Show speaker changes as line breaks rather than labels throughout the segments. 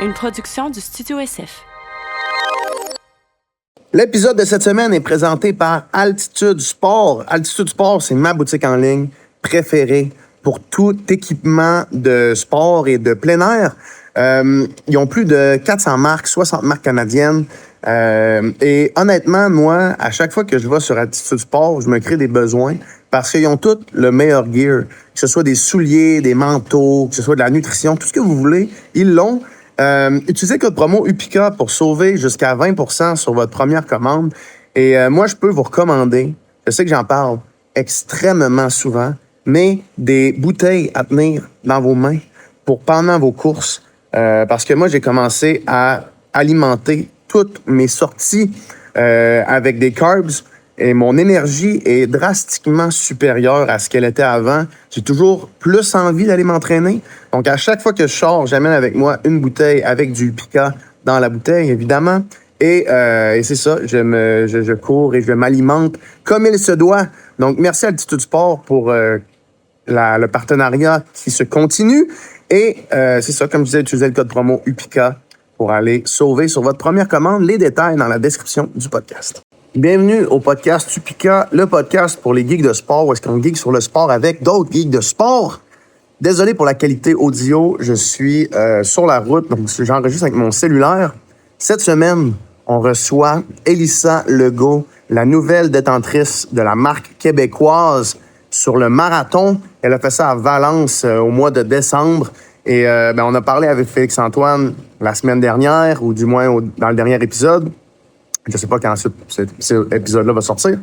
une production du Studio SF.
L'épisode de cette semaine est présenté par Altitude Sport. Altitude Sport, c'est ma boutique en ligne préférée pour tout équipement de sport et de plein air. Ils ont plus de 400 marques, 60 marques canadiennes. Et honnêtement, moi, à chaque fois que je vais sur Altitude Sport, je me crée des besoins parce qu'ils ont tout le meilleur gear. Que ce soit des souliers, des manteaux, que ce soit de la nutrition, tout ce que vous voulez, ils l'ont. Utilisez le code promo UPICA pour sauver jusqu'à 20% sur votre première commande. Et moi, je peux vous recommander, je sais que j'en parle extrêmement souvent, mais des bouteilles à tenir dans vos mains pour pendant vos courses. Parce que moi, j'ai commencé à alimenter toutes mes sorties avec des carbs et mon énergie est drastiquement supérieure à ce qu'elle était avant. J'ai toujours plus envie d'aller m'entraîner. Donc, à chaque fois que je sors, j'amène avec moi une bouteille avec du UPICA dans la bouteille, évidemment. Et c'est ça, je cours et je m'alimente comme il se doit. Donc, merci à Altitude Sport pour le partenariat qui se continue. Et c'est ça, comme je disais, utilisez le code promo UPICA pour aller sauver sur votre première commande. Les détails dans la description du podcast. Bienvenue au podcast UPICA, le podcast pour les geeks de sport, où est-ce qu'on geek sur le sport avec d'autres geeks de sport. Désolé pour la qualité audio, je suis sur la route, donc j'enregistre avec mon cellulaire. Cette semaine, on reçoit Elissa Legault, la nouvelle détentrice de la marque québécoise sur le marathon. Elle a fait ça à Valence au mois de décembre. Et on a parlé avec Félix-Antoine la semaine dernière, ou du moins dans le dernier épisode. Je ne sais pas quand cet épisode-là va sortir.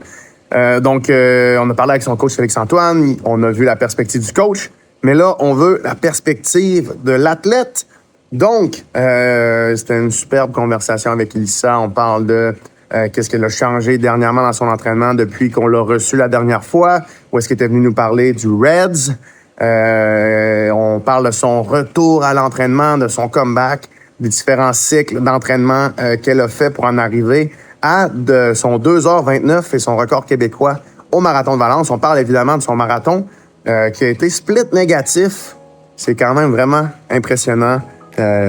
Donc, on a parlé avec son coach Félix-Antoine. On a vu la perspective du coach. Mais là, on veut la perspective de l'athlète. Donc, c'était une superbe conversation avec Elissa. On parle de qu'est-ce qu'elle a changé dernièrement dans son entraînement depuis qu'on l'a reçu la dernière fois. Où est-ce qu'elle était venue nous parler du Reds. On parle de son retour à l'entraînement, de son comeback, des différents cycles d'entraînement qu'elle a fait pour en arriver à de son 2h29 et son record québécois au Marathon de Valence. On parle évidemment de son marathon qui a été split négatif. C'est quand même vraiment impressionnant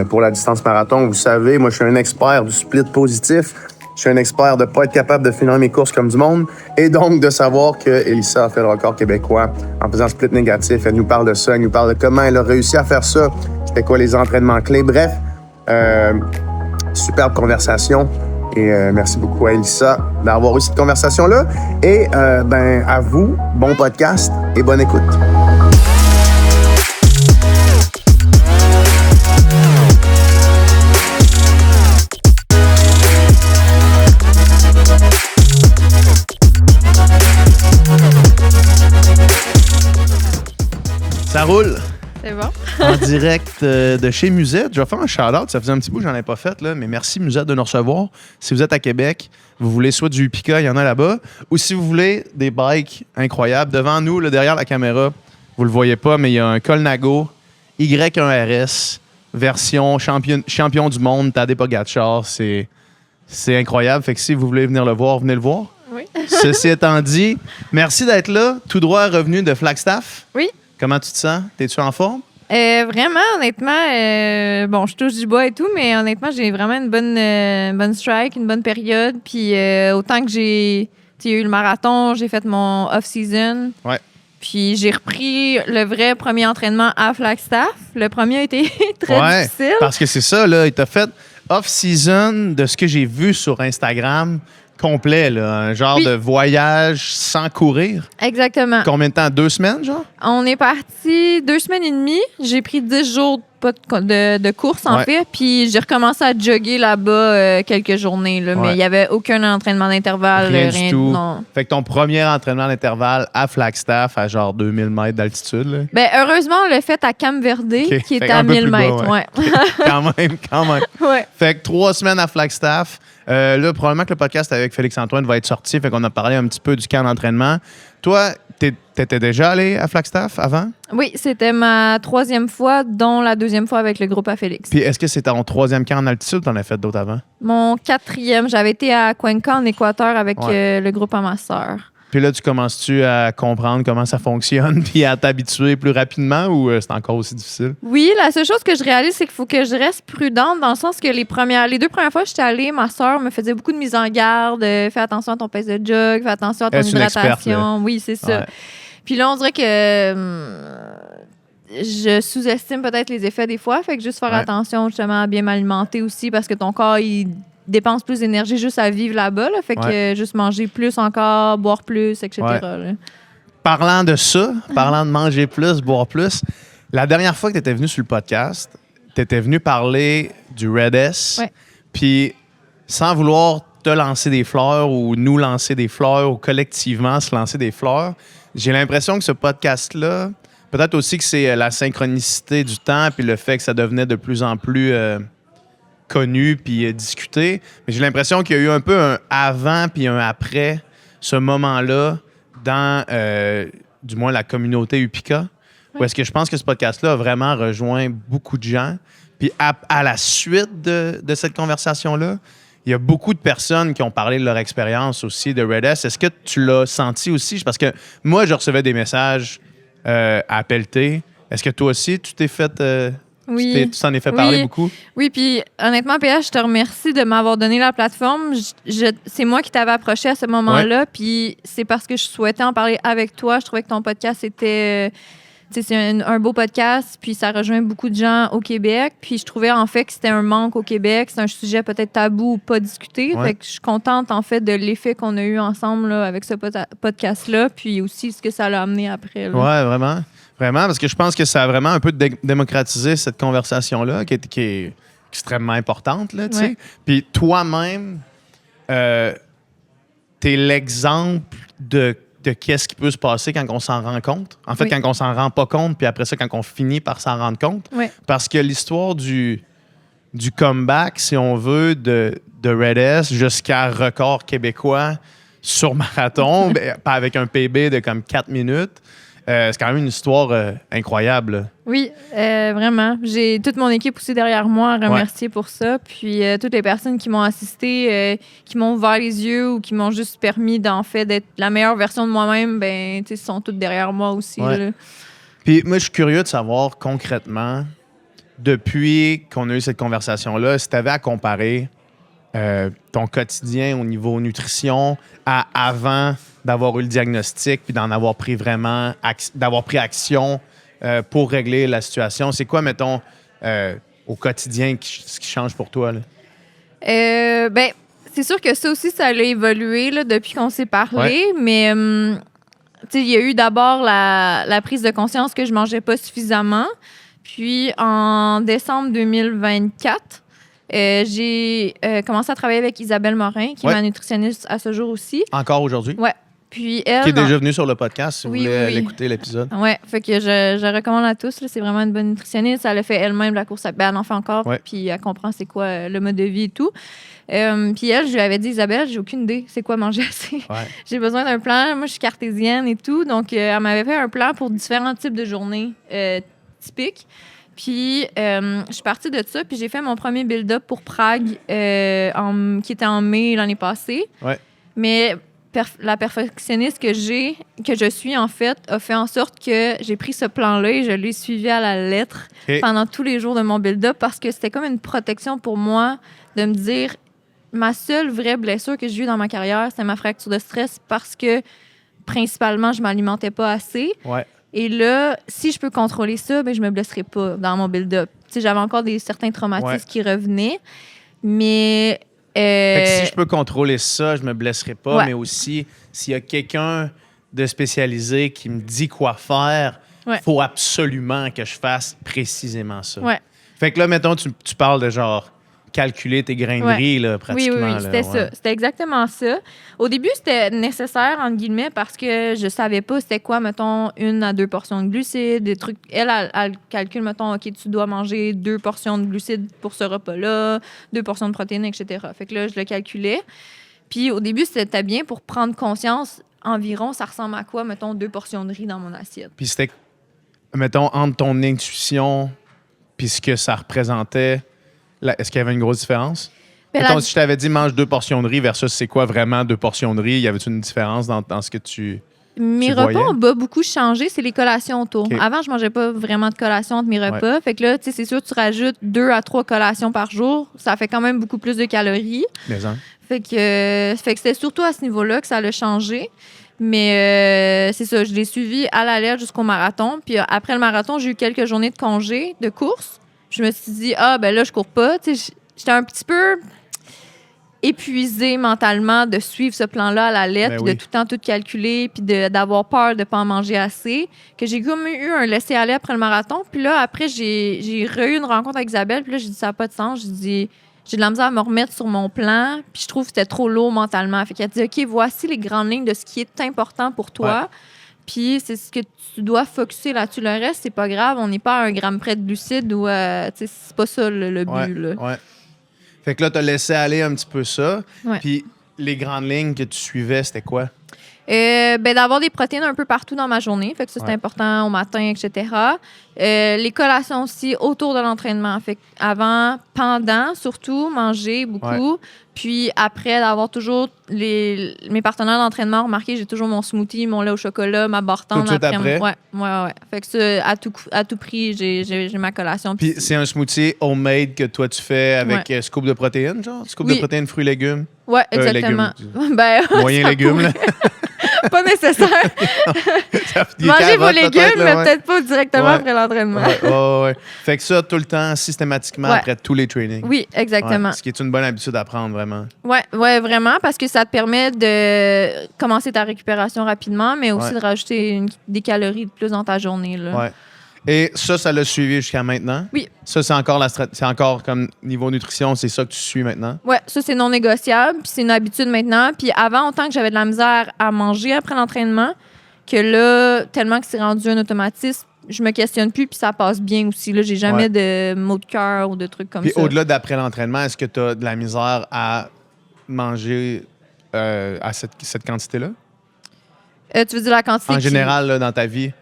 pour la distance marathon. Vous savez, moi, je suis un expert du split positif. Je suis un expert de ne pas être capable de finir mes courses comme du monde. Et donc, de savoir que Elissa a fait le record québécois en faisant split négatif. Elle nous parle de ça. Elle nous parle de comment elle a réussi à faire ça. C'était quoi les entraînements clés. Bref, superbe conversation. Et merci beaucoup à Elissa d'avoir eu cette conversation-là. Et à vous, bon podcast et bonne écoute.
Ça roule.
C'est bon.
En direct de chez Musette. Je vais faire un shout-out. Ça faisait un petit bout que j'en ai pas fait, là, mais merci Musette de nous recevoir. Si vous êtes à Québec, vous voulez soit du UPICA, il y en a là-bas, ou si vous voulez des bikes incroyables. Devant nous, là, derrière la caméra, vous le voyez pas, mais il y a un Colnago Y1RS, version champion du monde, Tadej Pogačar. C'est incroyable. Fait que si vous voulez venir le voir, venez le voir.
Oui.
Ceci étant dit, merci d'être là. Tout droit revenu de Flagstaff.
Oui.
Comment tu te sens? T'es-tu en forme?
Vraiment, honnêtement, je touche du bois et tout, mais honnêtement, j'ai vraiment une bonne strike, une bonne période. Puis autant que j'ai eu le marathon, j'ai fait mon off-season.
Ouais.
Puis j'ai repris le vrai premier entraînement à Flagstaff. Le premier a été très difficile.
Parce que c'est ça, là. Il t'a fait off-season de ce que j'ai vu sur Instagram complet, là. Un genre de voyage sans courir.
Exactement.
Combien de temps? 2 semaines, genre?
On est parti 2 semaines et demie. J'ai pris 10 jours de course, en fait. Puis j'ai recommencé à jogger là-bas quelques journées. Là, mais il n'y avait aucun entraînement d'intervalle.
Rien du tout.
Non.
Fait que ton premier entraînement d'intervalle à Flagstaff, à genre 2000 mètres d'altitude, là.
Ben, heureusement, on l'a fait à Camp Verde, qui est à 1000 mètres. Ouais.
Quand même.
Ouais.
Fait que 3 semaines à Flagstaff. Là, probablement que le podcast avec Félix-Antoine va être sorti. Fait qu'on a parlé un petit peu du camp d'entraînement. Toi, t'étais déjà allé à Flagstaff avant?
Oui, c'était ma 3e fois, dont la 2e fois avec le groupe à Félix.
Puis est-ce que c'était ton 3e camp en altitude ou t'en as fait d'autres avant?
Mon 4e, j'avais été à Cuenca, en Équateur, avec le groupe à ma sœur.
Puis là, tu commences-tu à comprendre comment ça fonctionne puis à t'habituer plus rapidement ou c'est encore aussi difficile?
Oui, la seule chose que je réalise, c'est qu'il faut que je reste prudente dans le sens que les 2 premières fois que j'étais allée, ma soeur me faisait beaucoup de mise en garde. Fais attention à ton pèse de jog, fais attention à ton
Elle est une experte,
hydratation. Oui, c'est ça.
Ouais.
Puis là, on dirait que je sous-estime peut-être les effets des fois. Fait que juste faire
Ouais.
attention justement à bien m'alimenter aussi parce que ton corps, il dépense plus d'énergie juste à vivre là-bas. Là. Fait que juste manger plus encore, boire plus, etc.
Ouais.
là.
Parlant de ça, parlant de manger plus, boire plus, la dernière fois que tu étais venu sur le podcast, tu étais venu parler du Red S.
Ouais.
Puis, sans vouloir te lancer des fleurs ou nous lancer des fleurs ou collectivement se lancer des fleurs, j'ai l'impression que ce podcast-là, peut-être aussi que c'est la synchronicité du temps puis le fait que ça devenait de plus en plus connu puis discuté. Mais j'ai l'impression qu'il y a eu un peu un avant puis un après ce moment-là dans, du moins, la communauté Upika. Où est-ce que je pense que ce podcast-là a vraiment rejoint beaucoup de gens. Puis à la suite de cette conversation-là, il y a beaucoup de personnes qui ont parlé de leur expérience aussi de Red S. Est-ce que tu l'as senti aussi? Parce que moi, je recevais des messages à Pelleté. Est-ce que toi aussi, tu t'es fait...
Oui.
Tu t'en es fait parler
Oui.
beaucoup?
Oui, puis honnêtement, PH, je te remercie de m'avoir donné la plateforme. C'est moi qui t'avais approché à ce moment-là, puis c'est parce que je souhaitais en parler avec toi. Je trouvais que ton podcast était... tu sais, c'est un beau podcast, puis ça rejoint beaucoup de gens au Québec. Puis je trouvais en fait que c'était un manque au Québec. C'est un sujet peut-être tabou ou pas discuté.
Ouais.
Fait que je suis contente en fait de l'effet qu'on a eu ensemble là, avec ce podcast-là, puis aussi ce que ça l'a amené après. Là.
Ouais, vraiment. Vraiment, parce que je pense que ça a vraiment un peu démocratisé cette conversation-là, qui est extrêmement importante, là, tu sais.
Ouais.
Puis toi-même, t'es l'exemple de qu'est-ce qui peut se passer quand on s'en rend compte. En fait,
Oui.
quand on s'en rend pas compte, puis après ça, quand on finit par s'en rendre compte.
Ouais.
Parce que l'histoire du comeback, si on veut, de Red S jusqu'à record québécois sur marathon, pas avec un PB de comme 4 minutes, c'est quand même une histoire incroyable. Là.
Oui, vraiment. J'ai toute mon équipe aussi derrière moi à remercier pour ça. Puis toutes les personnes qui m'ont assisté, qui m'ont ouvert les yeux ou qui m'ont juste permis d'en fait d'être la meilleure version de moi-même, ben, tu sais, sont toutes derrière moi aussi.
Ouais.
Là.
Puis moi, je suis curieux de savoir concrètement, depuis qu'on a eu cette conversation-là, si tu avais à comparer ton quotidien au niveau nutrition à avant d'avoir eu le diagnostic puis d'en avoir pris vraiment, d'avoir pris action pour régler la situation. C'est quoi, mettons, au quotidien ce qui change pour toi? Là?
Ben, c'est sûr que ça aussi, ça a évolué là, depuis qu'on s'est parlé, mais tu sais, il y a eu d'abord la prise de conscience que je mangeais pas suffisamment. Puis en décembre 2024, j'ai commencé à travailler avec Isabelle Morin, qui est ma nutritionniste à ce jour aussi.
Encore aujourd'hui?
Ouais. Puis elle,
qui est déjà venue sur le podcast, si vous
Oui,
voulez
oui.
l'écouter, l'épisode.
Ouais, fait que je recommande à tous. Là, c'est vraiment une bonne nutritionniste. Elle a fait elle-même la course à pied. Elle en fait encore.
Ouais.
Puis elle comprend c'est quoi le mode de vie et tout. Puis elle, je lui avais dit, Isabelle, j'ai aucune idée c'est quoi manger assez.
Ouais.
J'ai besoin d'un plan. Moi, je suis cartésienne et tout. Donc, elle m'avait fait un plan pour différents types de journées typiques. Puis, je suis partie de ça. Puis, j'ai fait mon premier build-up pour Prague, qui était en mai l'année passée.
Ouais.
Mais la perfectionniste que je suis, en fait, a fait en sorte que j'ai pris ce plan-là et je l'ai suivi à la lettre pendant tous les jours de mon build-up parce que c'était comme une protection pour moi de me dire ma seule vraie blessure que j'ai eue dans ma carrière, c'est ma fracture de stress parce que, principalement, je m'alimentais pas assez.
Ouais.
Et là, si je peux contrôler ça, ben, je me blesserai pas dans mon build-up. Tu sais, j'avais encore certains traumatismes qui revenaient, mais...
Fait que si je peux contrôler ça, je me blesserai pas, mais aussi, s'il y a quelqu'un de spécialisé qui me dit quoi faire, faut absolument que je fasse précisément ça.
Ouais.
Fait que là, mettons, tu parles de genre calculer tes grains de riz, là, pratiquement.
Oui, c'était ça. C'était exactement ça. Au début, c'était nécessaire, entre guillemets, parce que je savais pas c'était quoi, mettons, 1 à 2 portions de glucides, des trucs. Elle calcule, mettons, OK, tu dois manger 2 portions de glucides pour ce repas-là, 2 portions de protéines, etc. Fait que là, je le calculais. Puis au début, c'était bien pour prendre conscience, environ, ça ressemble à quoi, mettons, 2 portions de riz dans mon assiette.
Puis c'était, mettons, entre ton intuition puis ce que ça représentait, est-ce qu'il y avait une grosse différence?
Ben,
Mettons, si je t'avais dit mange 2 portions de riz versus c'est quoi vraiment 2 portions de riz, y avait-tu une différence dans ce que tu...
Mes
Tu
repas
voyais?
ont beaucoup changé, c'est les collations autour.
OK.
Avant, je mangeais pas vraiment de collations entre mes repas. Fait que là, tu sais, c'est sûr, tu rajoutes 2 à 3 collations par jour. Ça fait quand même beaucoup plus de calories.
Mais hein?
Fait que c'était surtout à ce niveau-là que ça a changé. Mais c'est ça, je l'ai suivi à la lettre jusqu'au marathon. Puis après le marathon, j'ai eu quelques journées de congé, de course. Je me suis dit, ben là, je cours pas. Tu sais, j'étais un petit peu épuisée mentalement de suivre ce plan-là à la lettre,
Ben
puis
oui.
de tout le temps tout calculer, puis d'avoir peur de ne pas en manger assez, que j'ai comme eu un laisser-aller après le marathon. Puis là, après, j'ai eu une rencontre avec Isabelle, puis là, j'ai dit, ça n'a pas de sens. J'ai dit, j'ai de la misère à me remettre sur mon plan, puis je trouve que c'était trop lourd mentalement. Fait qu'elle dit, OK, voici les grandes lignes de ce qui est important pour toi.
Ouais.
Puis c'est ce que tu dois focusser là-dessus. Le reste, c'est pas grave. On n'est pas à 1 gramme près de glucides ou c'est pas ça le but. Là.
Ouais. Fait que là, t'as laissé aller un petit peu ça.
Ouais.
Puis les grandes lignes que tu suivais, c'était quoi?
D'avoir des protéines un peu partout dans ma journée. Fait que ça, c'est
Ouais.
important au matin, etc. Les collations aussi autour de l'entraînement. Fait avant, pendant, surtout, manger beaucoup. Puis après, d'avoir toujours mes partenaires d'entraînement remarqué, j'ai toujours mon smoothie, mon lait au chocolat, ma barre
Tout de suite
tendre
après?
Ouais. Fait que ça, à tout prix, j'ai ma collation.
Puis c'est un smoothie homemade que toi, tu fais avec scoop de protéines, genre? Scoop de
Oui.
protéines, fruits, légumes?
Ouais, exactement.
légumes.
Ben,
Moyen
ça
légumes, là.
pas nécessaire.
Des
Mangez vos
carottes,
légumes,
peut-être, là,
mais
ouais.
peut-être pas directement
Ouais.
après l'entraînement.
Ouais. Fait que ça, tout le temps, systématiquement,
Ouais.
après tous les trainings.
Oui, exactement.
Ouais, ce qui est une bonne habitude à prendre, vraiment.
Ouais, vraiment, parce que ça te permet de commencer ta récupération rapidement, mais aussi
Ouais.
de rajouter des calories de plus dans ta journée. Là.
Ouais. Et ça l'a suivi jusqu'à maintenant?
Oui.
Ça, c'est encore c'est encore comme niveau nutrition, c'est ça que tu suis maintenant?
Ouais, ça, c'est non négociable, puis c'est une habitude maintenant. Puis avant, autant que j'avais de la misère à manger après l'entraînement, que là, tellement que c'est rendu un automatisme, je me questionne plus, puis ça passe bien aussi. Là, j'ai jamais de maux de cœur ou de trucs comme
Puis
ça.
au-delà d'après l'entraînement, est-ce que tu as de la misère à manger à cette quantité-là?
Tu veux dire la quantité
En général, là, dans ta vie?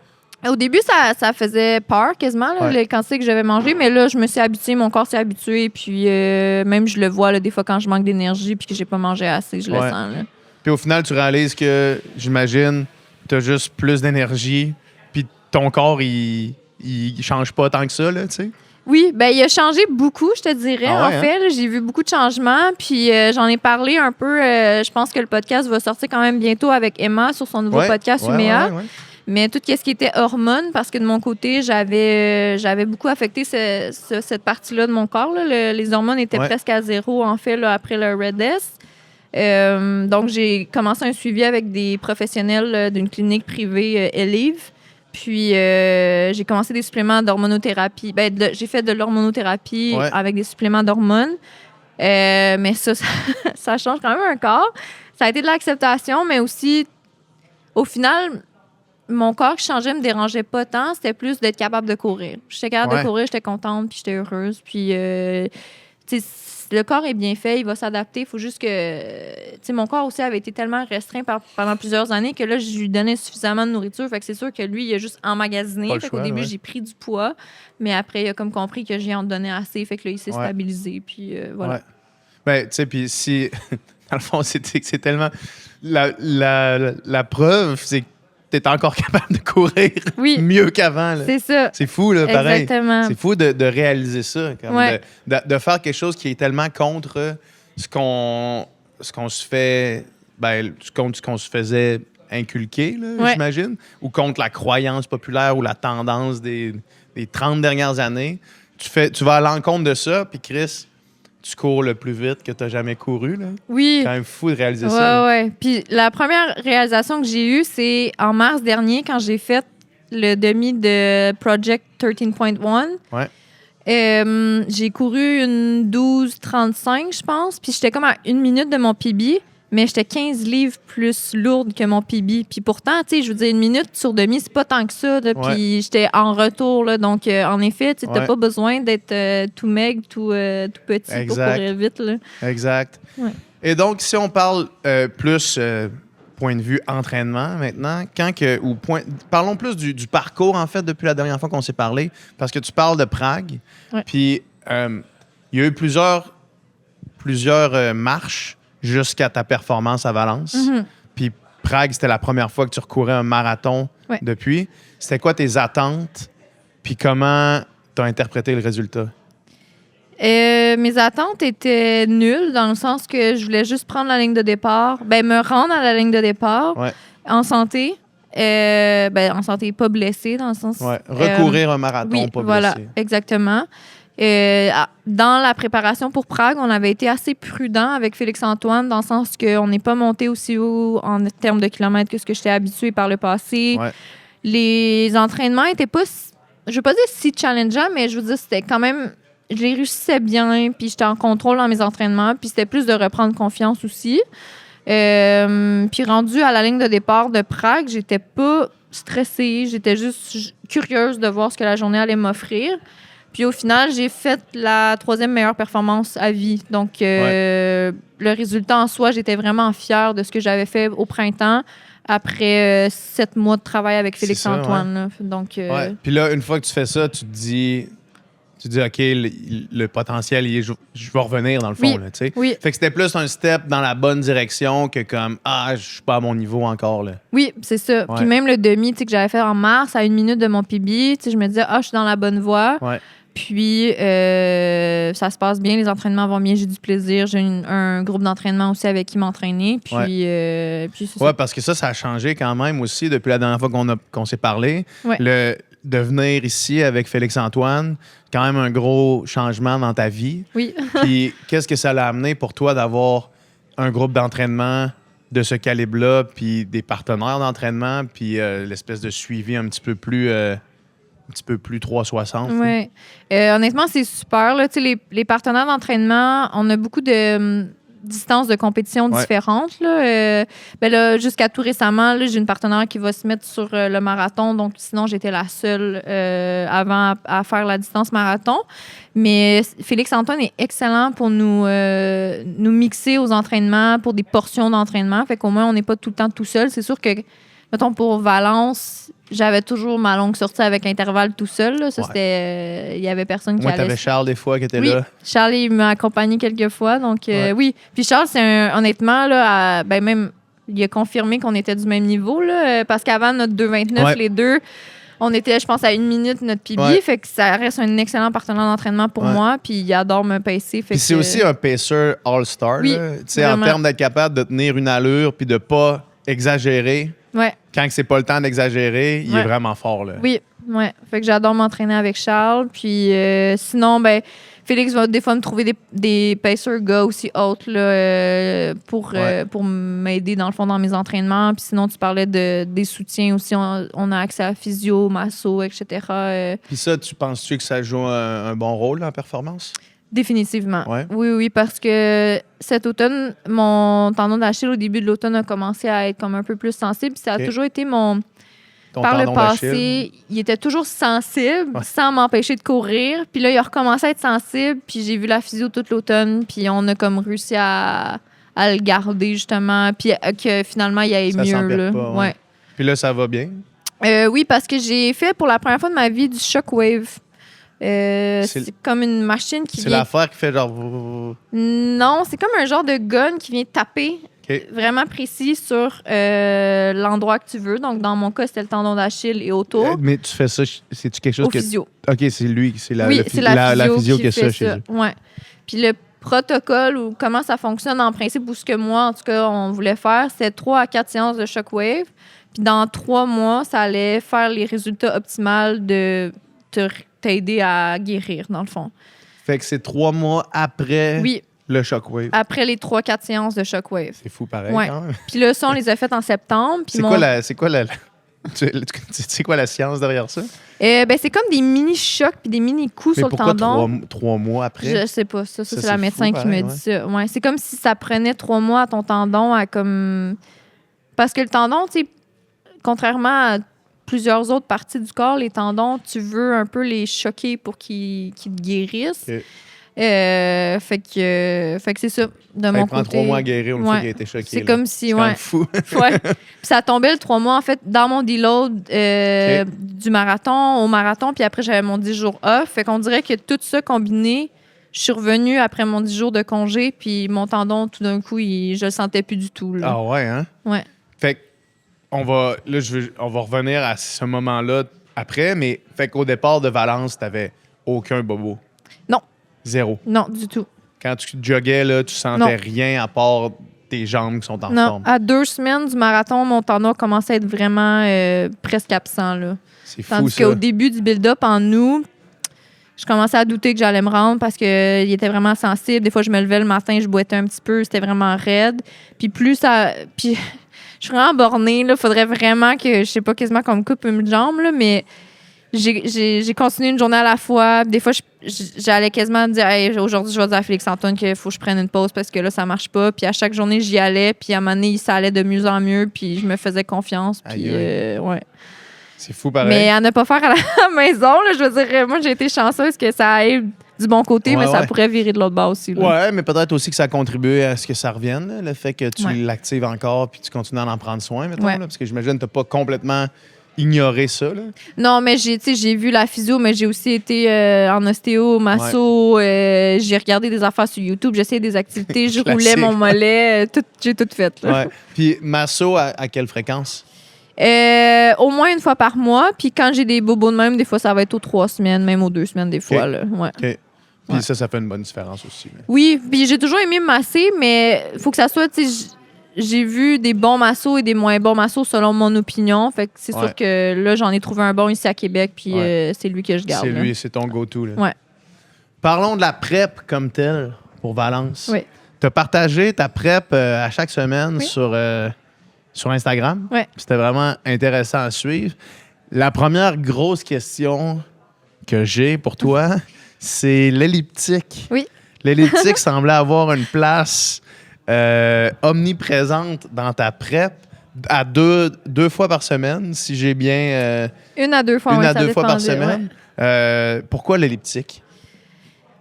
Au début, ça faisait peur quasiment, là, les quantités que j'avais mangées, mais là, je me suis habituée, mon corps s'est habitué, puis même je le vois là, des fois quand je manque d'énergie puis que j'ai pas mangé assez, je le sens. Là.
Puis au final, tu réalises que, j'imagine, tu as juste plus d'énergie, puis ton corps, il change pas tant que ça, là, tu sais?
Oui, ben il a changé beaucoup, je te dirais,
Ah ouais,
en fait. Là, j'ai vu beaucoup de changements, puis j'en ai parlé un peu. Je pense que le podcast va sortir quand même bientôt avec Emma sur son nouveau podcast Uméa.
Ouais.
Mais tout ce qui était hormones, parce que de mon côté, j'avais beaucoup affecté cette partie-là de mon corps. Là. Les hormones étaient presque à zéro, en fait, là, après le Red S. Donc, j'ai commencé un suivi avec des professionnels d'une clinique privée Elive. Puis, j'ai commencé des suppléments d'hormonothérapie. J'ai fait de l'hormonothérapie avec des suppléments d'hormones. Mais ça change quand même un corps. Ça a été de l'acceptation, mais aussi, au final, mon corps qui changeait me dérangeait pas tant. C'était plus d'être capable de courir. J'étais capable de courir, j'étais contente, puis j'étais heureuse. Puis, tu sais, le corps est bien fait, il va s'adapter. Il faut juste que... Tu sais, mon corps aussi avait été tellement restreint pendant plusieurs années que là, je lui donnais suffisamment de nourriture. Fait que c'est sûr que lui, il a juste emmagasiné. Fait qu'au début, j'ai pris du poids. Mais après, il a comme compris que j'y en donnais assez. Fait que là, il s'est stabilisé. Puis voilà.
Ouais. Ben, tu sais, puis si... Dans le fond, c'est tellement... La preuve, c'est que t'es encore capable de courir mieux qu'avant.
C'est ça.
C'est fou, là, pareil.
Exactement.
C'est fou de réaliser ça. Comme de faire quelque chose qui est tellement contre ce qu'on se fait... contre ce qu'on se faisait inculquer, là, j'imagine, ou contre la croyance populaire ou la tendance des 30 dernières années. Tu vas à l'encontre de ça, puis Chris... Tu cours le plus vite que tu as jamais couru. Là.
Oui.
C'est quand même fou de réaliser ça.
Oui. Puis la première réalisation que j'ai eue, c'est en mars dernier, quand j'ai fait le demi de Project 13.1.
Ouais.
J'ai couru une 12:35, je pense. Puis j'étais comme à 1 minute de mon PB, mais j'étais 15 livres plus lourde que mon PB. Puis pourtant, tu sais, je veux dire, 1 minute sur demi, c'est pas tant que ça. Là. Puis j'étais en retour. Là. Donc, en effet, tu n'as pas besoin d'être tout maigre, tout petit pour courir vite. Là.
Exact.
Ouais.
Et donc, si on parle plus point de vue entraînement maintenant, parlons plus du parcours, en fait, depuis la dernière fois qu'on s'est parlé, parce que tu parles de Prague. Puis, il y a eu plusieurs plusieurs marches jusqu'à ta performance à Valence.
Mhm.
Puis Prague, c'était la première fois que tu recourais un marathon
Ouais.
depuis. C'était quoi tes attentes? Puis comment tu as interprété le résultat?
Mes attentes étaient nulles dans le sens que je voulais juste prendre la ligne de départ, me rendre à la ligne de départ
Ouais.
en santé. En santé, pas blessée dans le sens.
Ouais. Recourir un marathon,
Oui,
pas
voilà,
blessé.
exactement. Dans la préparation pour Prague, on avait été assez prudent avec Félix-Antoine dans le sens qu'on n'est pas monté aussi haut en termes de kilomètres que ce que j'étais habituée par le passé.
Ouais.
Les entraînements étaient pas, je veux pas dire si challengeants, mais je veux dire, c'était quand même, je les réussissais bien, puis j'étais en contrôle dans mes entraînements, puis c'était plus de reprendre confiance aussi. Puis rendu à la ligne de départ de Prague, j'étais pas stressée, j'étais juste curieuse de voir ce que la journée allait m'offrir. Puis au final, j'ai fait la 3e meilleure performance à vie. Donc, le résultat en soi, j'étais vraiment fière de ce que j'avais fait au printemps après 7 mois de travail avec Félix-Antoine. Là. Donc,
Ouais. Puis là, une fois que tu fais ça, tu te dis OK, le potentiel, je vais revenir dans le fond.
Oui.
Là, tu sais.
Oui.
Fait que c'était plus un step dans la bonne direction que comme je suis pas à mon niveau encore. Là.
Oui, c'est ça.
Ouais.
Puis même le demi que j'avais fait en mars à 1 minute de mon PB, je me disais, je suis dans la bonne voie.
Ouais.
Puis, ça se passe bien, les entraînements vont bien, j'ai du plaisir. J'ai un groupe d'entraînement aussi avec qui m'entraîner. Puis, puis c'est
Ouais,
ça.
parce que ça a changé quand même aussi depuis la dernière fois qu'on s'est parlé.
Ouais.
De venir ici avec Félix-Antoine, quand même un gros changement dans ta vie.
Oui.
Puis qu'est-ce que ça l'a amené pour toi d'avoir un groupe d'entraînement de ce calibre-là, puis des partenaires d'entraînement, puis l'espèce de suivi un petit peu plus 360?
Oui. Honnêtement, c'est super. Là. Les partenaires d'entraînement, on a beaucoup de distances de compétition différentes. Là. Là, jusqu'à tout récemment, là, j'ai une partenaire qui va se mettre sur le marathon. Donc, sinon, j'étais la seule avant à faire la distance marathon. Mais Félix-Antoine est excellent pour nous mixer aux entraînements, pour des portions d'entraînement. Fait qu'au moins, on n'est pas tout le temps tout seul. C'est sûr que, mettons, pour Valence, j'avais toujours ma longue sortie avec intervalle tout seul. Là. Ça, c'était... Il y avait personne qui
Moi,
allait...
t'avais Charles des fois qui était
Oui,
là.
Charles, il m'a accompagné quelques fois. Donc, oui. Puis Charles, honnêtement, là, même, il a confirmé qu'on était du même niveau. Là, parce qu'avant notre 2,29, les deux, on était, je pense, à 1 minute notre PB.
Ouais.
Fait que ça reste un excellent partenaire d'entraînement pour moi. Puis il adore me pacer. Fait
Puis c'est aussi un pacer all-star.
Oui,
là. Tu sais, en
vraiment.
termes d'être capable de tenir une allure puis de pas exagérer.
Ouais.
Quand c'est pas le temps d'exagérer, il est vraiment fort. Là.
Oui, ouais. Fait que j'adore m'entraîner avec Charles. Puis sinon, Félix va des fois me trouver des pacer gars aussi hautes là, pour m'aider dans le fond dans mes entraînements. Puis sinon, tu parlais des soutiens aussi. On a accès à physio, masso, etc.
Puis ça, tu penses-tu que ça joue un bon rôle en performance?
Définitivement.
Ouais.
Oui, parce que cet automne, mon tendon d'Achille au début de l'automne a commencé à être comme un peu plus sensible. Puis ça a toujours été
Ton
par le
tendon
passé,
d'Achille?
il était toujours sensible sans m'empêcher de courir. Puis là, il a recommencé à être sensible. Puis j'ai vu la physio toute l'automne. Puis on a comme réussi à le garder, justement. Puis que finalement, il aille
Ça
mieux.
s'empire
Là.
pas, ouais. Puis là, ça va bien?
Oui, parce que j'ai fait pour la première fois de ma vie du Shockwave. C'est comme une machine qui
C'est
vient...
l'affaire qui fait genre...
Non, c'est comme un genre de gun qui vient taper vraiment précis sur l'endroit que tu veux. Donc, dans mon cas, c'était le tendon d'Achille et autour.
Mais tu fais ça, c'est-tu quelque chose
Au physio.
OK, c'est lui, c'est la
physio
qui a ça chez eux.
Ouais. Puis le protocole ou comment ça fonctionne en principe, ou ce que moi, en tout cas, on voulait faire, c'est 3 à 4 séances de Shockwave. Puis dans 3 mois, ça allait faire les résultats optimaux de t'aider à guérir, dans le fond.
Fait que c'est 3 mois après le Shockwave.
Après les 3-4 séances de Shockwave.
C'est fou pareil,
Ouais.
quand même.
Puis là, ça, on les a faites en septembre. Puis
C'est quoi la science derrière ça?
C'est comme des mini-chocs puis des mini-coups sur le
pourquoi
tendon.
3 mois après?
Je sais pas. Ça, c'est
c'est
la
fou,
médecin qui me
pareil,
dit ça. Ouais, c'est comme si ça prenait 3 mois à ton tendon à comme... Parce que le tendon, tu sais, contrairement à plusieurs autres parties du corps, les tendons, tu veux un peu les choquer pour qu'ils te guérissent.
Okay.
Fait que c'est ça, de mon
prend
côté.
3 mois à guérir une fois qu'il a été choqué.
C'est
là.
comme si,
C'est quand même fou.
ouais. Puis ça tombait le 3 mois, en fait, dans mon deload du marathon, au marathon, puis après, j'avais mon 10 jours off. Fait qu'on dirait que tout ça combiné, Je suis revenue après mon 10 jours de congé, puis mon tendon, tout d'un coup, je le sentais plus du tout. Là.
Ah ouais, hein?
Ouais.
Fait qu'on va, là, on va revenir à ce moment-là après, mais fait qu'au départ de Valence, t'avais aucun bobo.
Non.
Zéro.
Non, du tout.
Quand tu joguais, là, tu sentais rien à part tes jambes qui sont en
Non,
forme.
à 2 semaines du marathon, mon tendon commençait à être vraiment presque absent. Là.
C'est fou,
Tandis
ça.
qu'au début du build-up, en août, je commençais à douter que j'allais me rendre parce qu'il était vraiment sensible. Des fois, je me levais le matin, je boitais un petit peu, c'était vraiment raide. Puis plus ça... Puis je suis vraiment bornée, là. Faudrait vraiment que, je sais pas, quasiment qu'on me coupe une jambe, là, mais j'ai continué une journée à la fois. Des fois, j'allais quasiment dire, hey, aujourd'hui, je vais dire à Félix-Antoine qu'il faut que je prenne une pause parce que là, ça marche pas. Puis à chaque journée, j'y allais. Puis à un moment donné, ça allait de mieux en mieux. Puis je me faisais confiance. Puis, ouais.
C'est fou, pareil.
Mais à ne pas faire à la maison, là, je veux dire, moi, j'ai été chanceuse que ça aille du bon côté, mais ça pourrait virer de l'autre bas aussi. Là.
Ouais, mais peut-être aussi que ça a contribué à ce que ça revienne, là, le fait que tu l'actives encore puis tu continues à en prendre soin, mettons, là, parce que j'imagine que tu n'as pas complètement ignoré ça. Là.
Non, mais j'ai vu la physio, mais j'ai aussi été en ostéo, masso, j'ai regardé des affaires sur YouTube, j'essayais des activités, je roulais mon mollet, j'ai tout fait. Là.
Ouais. Puis masso, à quelle fréquence?
Au moins une fois par mois. Puis quand j'ai des bobos de même, des fois, ça va être aux 3 semaines, même aux 2 semaines, des fois. Là. Ouais.
OK. Puis ça fait une bonne différence aussi. Là.
Oui, puis j'ai toujours aimé me masser, mais il faut que ça soit, tu sais, j'ai vu des bons massos et des moins bons massos selon mon opinion. Fait que c'est sûr que là, j'en ai trouvé un bon ici à Québec, puis c'est lui que je garde.
C'est lui, c'est ton go-to. Là.
Ouais.
Parlons de la prep comme telle pour Valence.
Oui.
Tu as partagé ta prep à chaque semaine sur Instagram.
Oui.
C'était vraiment intéressant à suivre. La première grosse question que j'ai pour toi, c'est l'elliptique.
Oui.
L'elliptique semblait avoir une place omniprésente dans ta prep à deux fois par semaine, si j'ai bien...
1 à 2 fois,
Une
ouais,
à
ça
2 fois par
dépendait,
semaine.
ouais.
Pourquoi l'elliptique?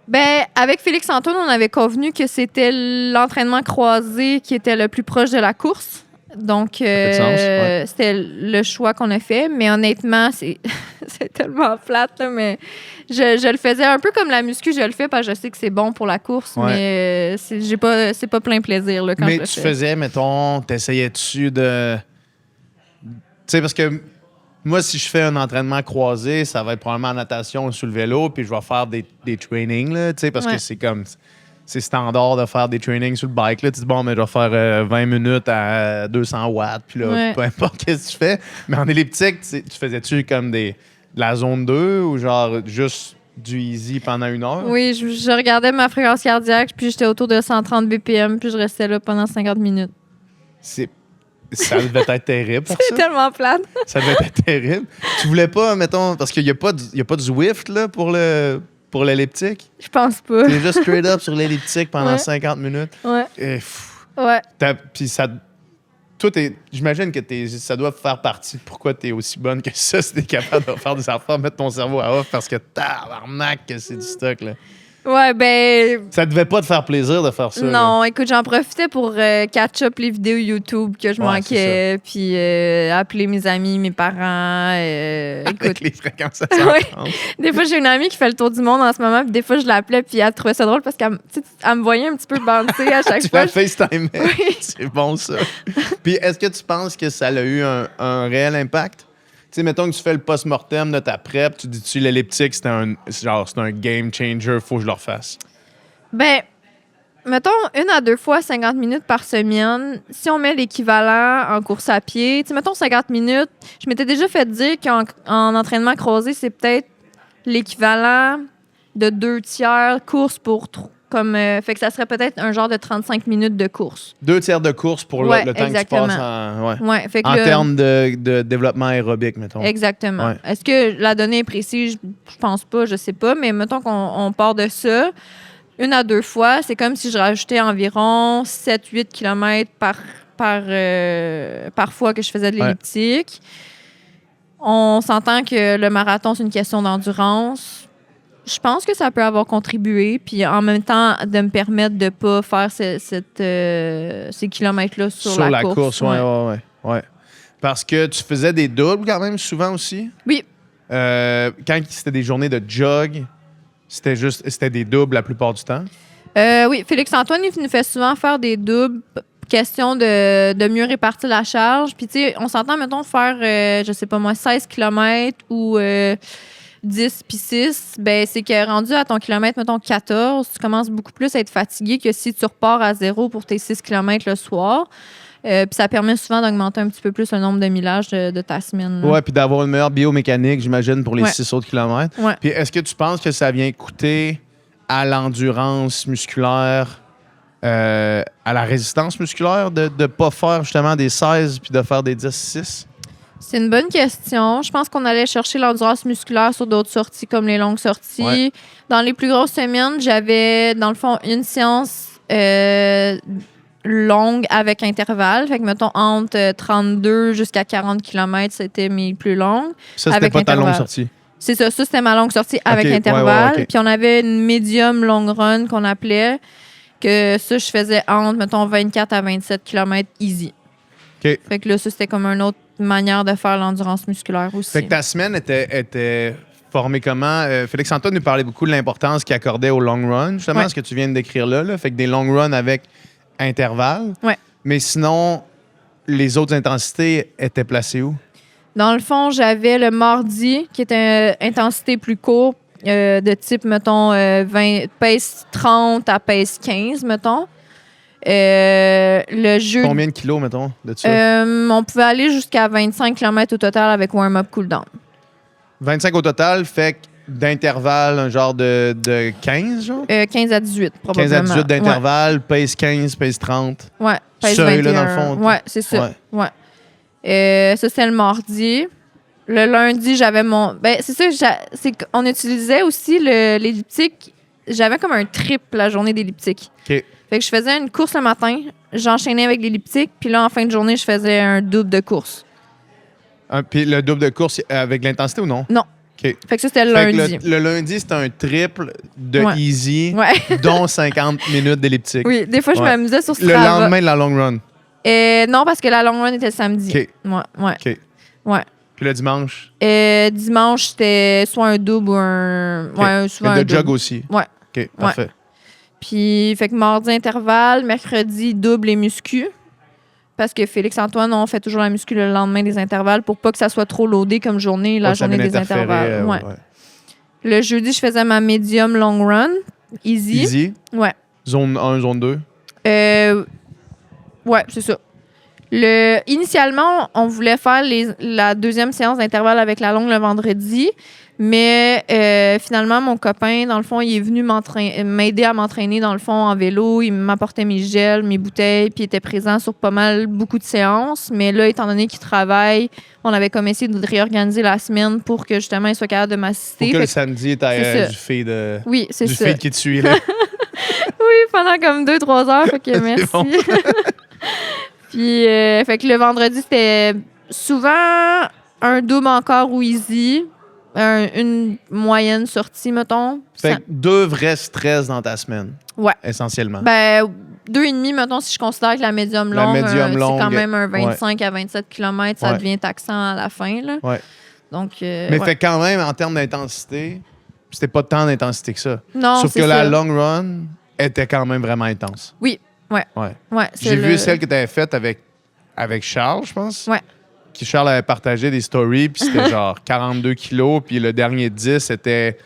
Ben, avec Félix-Antoine, on avait convenu que c'était l'entraînement croisé qui était le plus proche de la course. Donc, c'était le choix qu'on a fait. Mais honnêtement, c'est tellement plate, là, mais je le faisais un peu comme la muscu, je le fais parce que je sais que c'est bon pour la course, mais c'est pas plein plaisir là, quand je le fais.
Mais tu faisais, mettons, t'essayais-tu de... Tu sais, parce que moi, si je fais un entraînement croisé, ça va être probablement en natation ou sur le vélo, puis je vais faire des trainings, là, tu sais, parce que c'est comme... C'est standard de faire des trainings sur le bike. Là. Tu dis, bon, mais je vais faire 20 minutes à 200 watts, puis là, peu importe ce que tu fais. Mais en elliptique, tu faisais-tu comme de la zone 2 ou genre juste du easy pendant 1 heure?
Oui, je regardais ma fréquence cardiaque, puis j'étais autour de 130 BPM, puis je restais là pendant 50 minutes.
Ça devait être terrible pour ça.
C'est tellement plate.
Ça devait être terrible. Tu voulais pas, mettons, parce qu'il n'y a pas de Zwift là, pour l'elliptique?
Je pense pas.
T'es juste straight up sur l'elliptique pendant 50 minutes.
Ouais.
Et,
ouais.
Puis ça... J'imagine que ça doit faire partie de pourquoi tu es aussi bonne que ça, si tu es capable de faire des affaires, mettre ton cerveau à off, parce que tabarnak que c'est du stock, là.
Ouais, ben...
Ça devait pas te faire plaisir de faire ça.
Non,
là.
écoute, j'en profitais pour catch-up les vidéos YouTube que je manquais, puis appeler mes amis, mes parents. Écoute,
avec les fréquences à
ouais. Des fois, j'ai une amie qui fait le tour du monde en ce moment, puis des fois, je l'appelais, puis elle trouvait ça drôle parce qu'elle me voyait un petit peu bouncer à chaque
tu
fois.
la FaceTime.
Oui.
C'est bon, ça. Puis est-ce que tu penses que ça a eu un réel impact? Tu sais, mettons que tu fais le post-mortem de ta prep, tu dis-tu l'elliptique, c'est un game changer, faut que je le refasse?
Ben, mettons 1 à 2 fois 50 minutes par semaine. Si on met l'équivalent en course à pied, tu sais, mettons 50 minutes, je m'étais déjà fait dire qu'en entraînement croisé, c'est peut-être l'équivalent de 2 tiers course pour fait que ça serait peut-être un genre de 35 minutes de course.
2 tiers de course pour le temps
exactement.
que tu passes
fait que
en termes de développement aérobique, mettons.
Exactement.
Ouais.
Est-ce que la donnée est précise? Je pense pas, je sais pas, mais mettons qu'on part de ça. 1 à 2 fois, c'est comme si je rajoutais environ 7-8 km par fois que je faisais de l'elliptique. On s'entend que le marathon, c'est une question d'endurance. Je pense que ça peut avoir contribué, puis en même temps, de me permettre de ne pas faire ces kilomètres-là sur la course.
Ouais. Parce que tu faisais des doubles quand même souvent aussi.
Oui.
Quand c'était des journées de jog, C'était des doubles la plupart du temps?
Oui, Félix-Antoine, il nous fait souvent faire des doubles. Question de mieux répartir la charge. Puis, tu sais, on s'entend, mettons, faire, je sais pas moi, 16 km ou 10 puis 6. Ben, c'est que rendu à ton kilomètre, mettons, 14, tu commences beaucoup plus à être fatigué que si tu repars à zéro pour tes 6 km le soir. Puis ça permet souvent d'augmenter un petit peu plus le nombre de millages de ta semaine. Là.
Ouais, puis d'avoir une meilleure biomécanique, j'imagine, pour les
Ouais.
6 autres kilomètres.
Ouais.
Puis est-ce que tu penses que ça vient coûter à l'endurance musculaire, à la résistance musculaire, de ne pas faire justement des 16 puis de faire des 10-6?
C'est une bonne question. Je pense qu'on allait chercher l'endurance musculaire sur d'autres sorties, comme les longues sorties.
Ouais.
Dans les plus grosses semaines, j'avais, dans le fond, une séance longue avec intervalle. Fait que, mettons, entre 32 jusqu'à 40 km, c'était mes plus longues.
Ça, c'était
Avec
pas ta longue
intervalle.
sortie.
C'est ça. Ça, c'était ma longue sortie avec
Ok, ouais,
intervalle.
ouais, ok.
Puis on avait une medium long run qu'on appelait, que ça, je faisais entre, mettons, 24 à 27 km easy.
OK.
Fait que là, ça, c'était comme une autre manière de faire l'endurance musculaire aussi.
Fait que ta semaine était formée comment? Félix-Antoine nous parlait beaucoup de l'importance qu'il accordait au long run, justement,
Ouais.
ce que tu viens de décrire là. Fait que des long runs avec intervalle.
Ouais.
Mais sinon, les autres intensités étaient placées où?
Dans le fond, j'avais le mardi, qui était une intensité plus courte, de type, mettons, pace 30 à pace 15, mettons. Le jeudi,
Combien de kilos, mettons, de ça?
on pouvait aller jusqu'à 25 km au total avec warm-up cool-down.
25 au total, fait que d'intervalle, un genre de 15, genre?
15 à 18, probablement.
15 à 18 d'intervalle, pace 15, pace 30.
Ouais, pace
Seuil, là,
21.
dans le fond.
Ouais, c'est ça.
Ouais.
Ça, c'était le mardi. Le lundi, j'avais mon... Ben, c'est ça, on utilisait aussi l'elliptique. J'avais comme un trip la journée d'elliptique.
OK.
Fait que je faisais une course le matin, j'enchaînais avec l'elliptique, puis là, en fin de journée, je faisais un double de course.
Puis le double de course avec l'intensité ou non?
Non.
OK.
Fait que ça, c'était le
Fait que
lundi.
le lundi, c'était un triple de
Ouais.
easy,
Ouais.
dont 50 minutes d'elliptique.
Oui, des fois, je
Ouais.
m'amusais sur
Le
Strava.
lendemain de la long run.
Non, parce que la long run était le samedi.
OK.
Ouais.
OK.
Ouais.
Puis le dimanche,
Dimanche, c'était soit un double ou un...
OK.
Ouais, souvent
Mais
un
de jog
double.
aussi.
Ouais.
OK, parfait.
Puis, fait que mardi, intervalle. Mercredi, double et muscu. Parce que Félix-Antoine, on fait toujours la muscu le lendemain des intervalles pour pas que ça soit trop loadé comme journée, la
Pas que ça
journée
vienne
des
interférer,
intervalles. Ouais.
ouais.
Le jeudi, je faisais ma medium long run. Easy.
Easy,
Ouais.
zone 1, zone 2.
Ouais, c'est ça. Initialement, on voulait faire la deuxième séance d'intervalle avec la longue le vendredi, mais finalement, mon copain, dans le fond, il est venu m'aider à m'entraîner, dans le fond, en vélo. Il m'apportait mes gels, mes bouteilles, puis il était présent sur beaucoup de séances. Mais là, étant donné qu'il travaille, on avait comme essayé de réorganiser la semaine pour que, justement, il soit capable de m'assister.
Pour que
Fait
le samedi, t'as
c'est ça.
du feed,
oui, c'est
du
ça.
feed qui te suit. Là.
Oui, pendant comme 2-3 heures. Fait que merci.
bon.
Puis, fait que le vendredi, c'était souvent un double encore ou easy. Une moyenne sortie, mettons.
Fait que 2 vrais stress dans ta semaine.
Ouais.
Essentiellement.
Ben, 2,5, mettons, si je considère que la médium
La
longue,
médium longue,
c'est quand même un 25 à 27 km, ça
Ouais.
devient taxant à la fin. Là.
Ouais.
Donc,
Mais
ouais.
fait quand même, en termes d'intensité, c'était pas tant d'intensité que ça.
Non,
Sauf
c'est
que
ça.
la long run était quand même vraiment intense.
Oui, ouais.
Ouais.
Ouais, c'est
J'ai vu
le-
celle que tu avais faite avec Charles, je pense.
Ouais.
Qui Charles avait partagé des stories, puis c'était genre 42 kilos, puis le dernier 10 était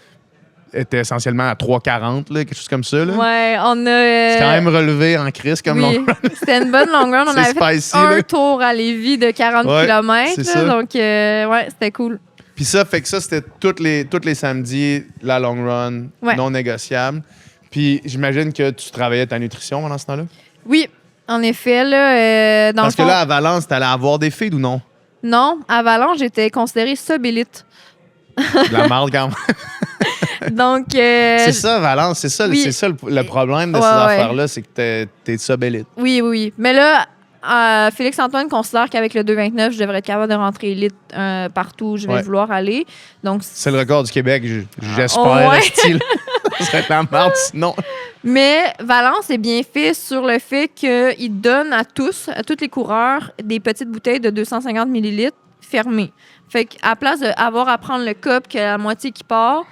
essentiellement à 3,40, là, quelque chose comme ça. Là.
Ouais, on a...
C'est quand même relevé en crise comme
oui,
long run.
c'était une bonne long run. On
C'est
avait fait
spicy,
un
là.
tour à Lévis de 40
Ouais,
km.
c'est ça.
Donc, ouais, c'était cool.
Puis ça, fait que ça, c'était tous les samedis, la long run,
Ouais.
non négociable. Puis j'imagine que tu travaillais ta nutrition pendant ce temps-là?
Oui, en effet, là, dans
Parce
le fond...
que là, à Valence, t'allais avoir des feeds ou non?
Non, à Valence, j'étais considérée sub-élite.
De la marde quand même.
Donc,
C'est ça, Valence, c'est ça,
oui.
c'est ça le problème de
Ouais,
ces
ouais.
affaires-là, c'est que t'es sub-élite.
oui. Mais là, Félix-Antoine considère qu'avec le 2,29, je devrais être capable de rentrer élite partout où je vais
Ouais.
vouloir aller. Donc,
C'est le record du Québec, j'espère.
Oh, ouais.
style. Ça serait de la marde sinon.
mais Valence est bien fait sur le fait qu'il donne à tous les coureurs, des petites bouteilles de 250 ml fermées. Fait qu'à place d'avoir à prendre le cup, que la moitié qui part,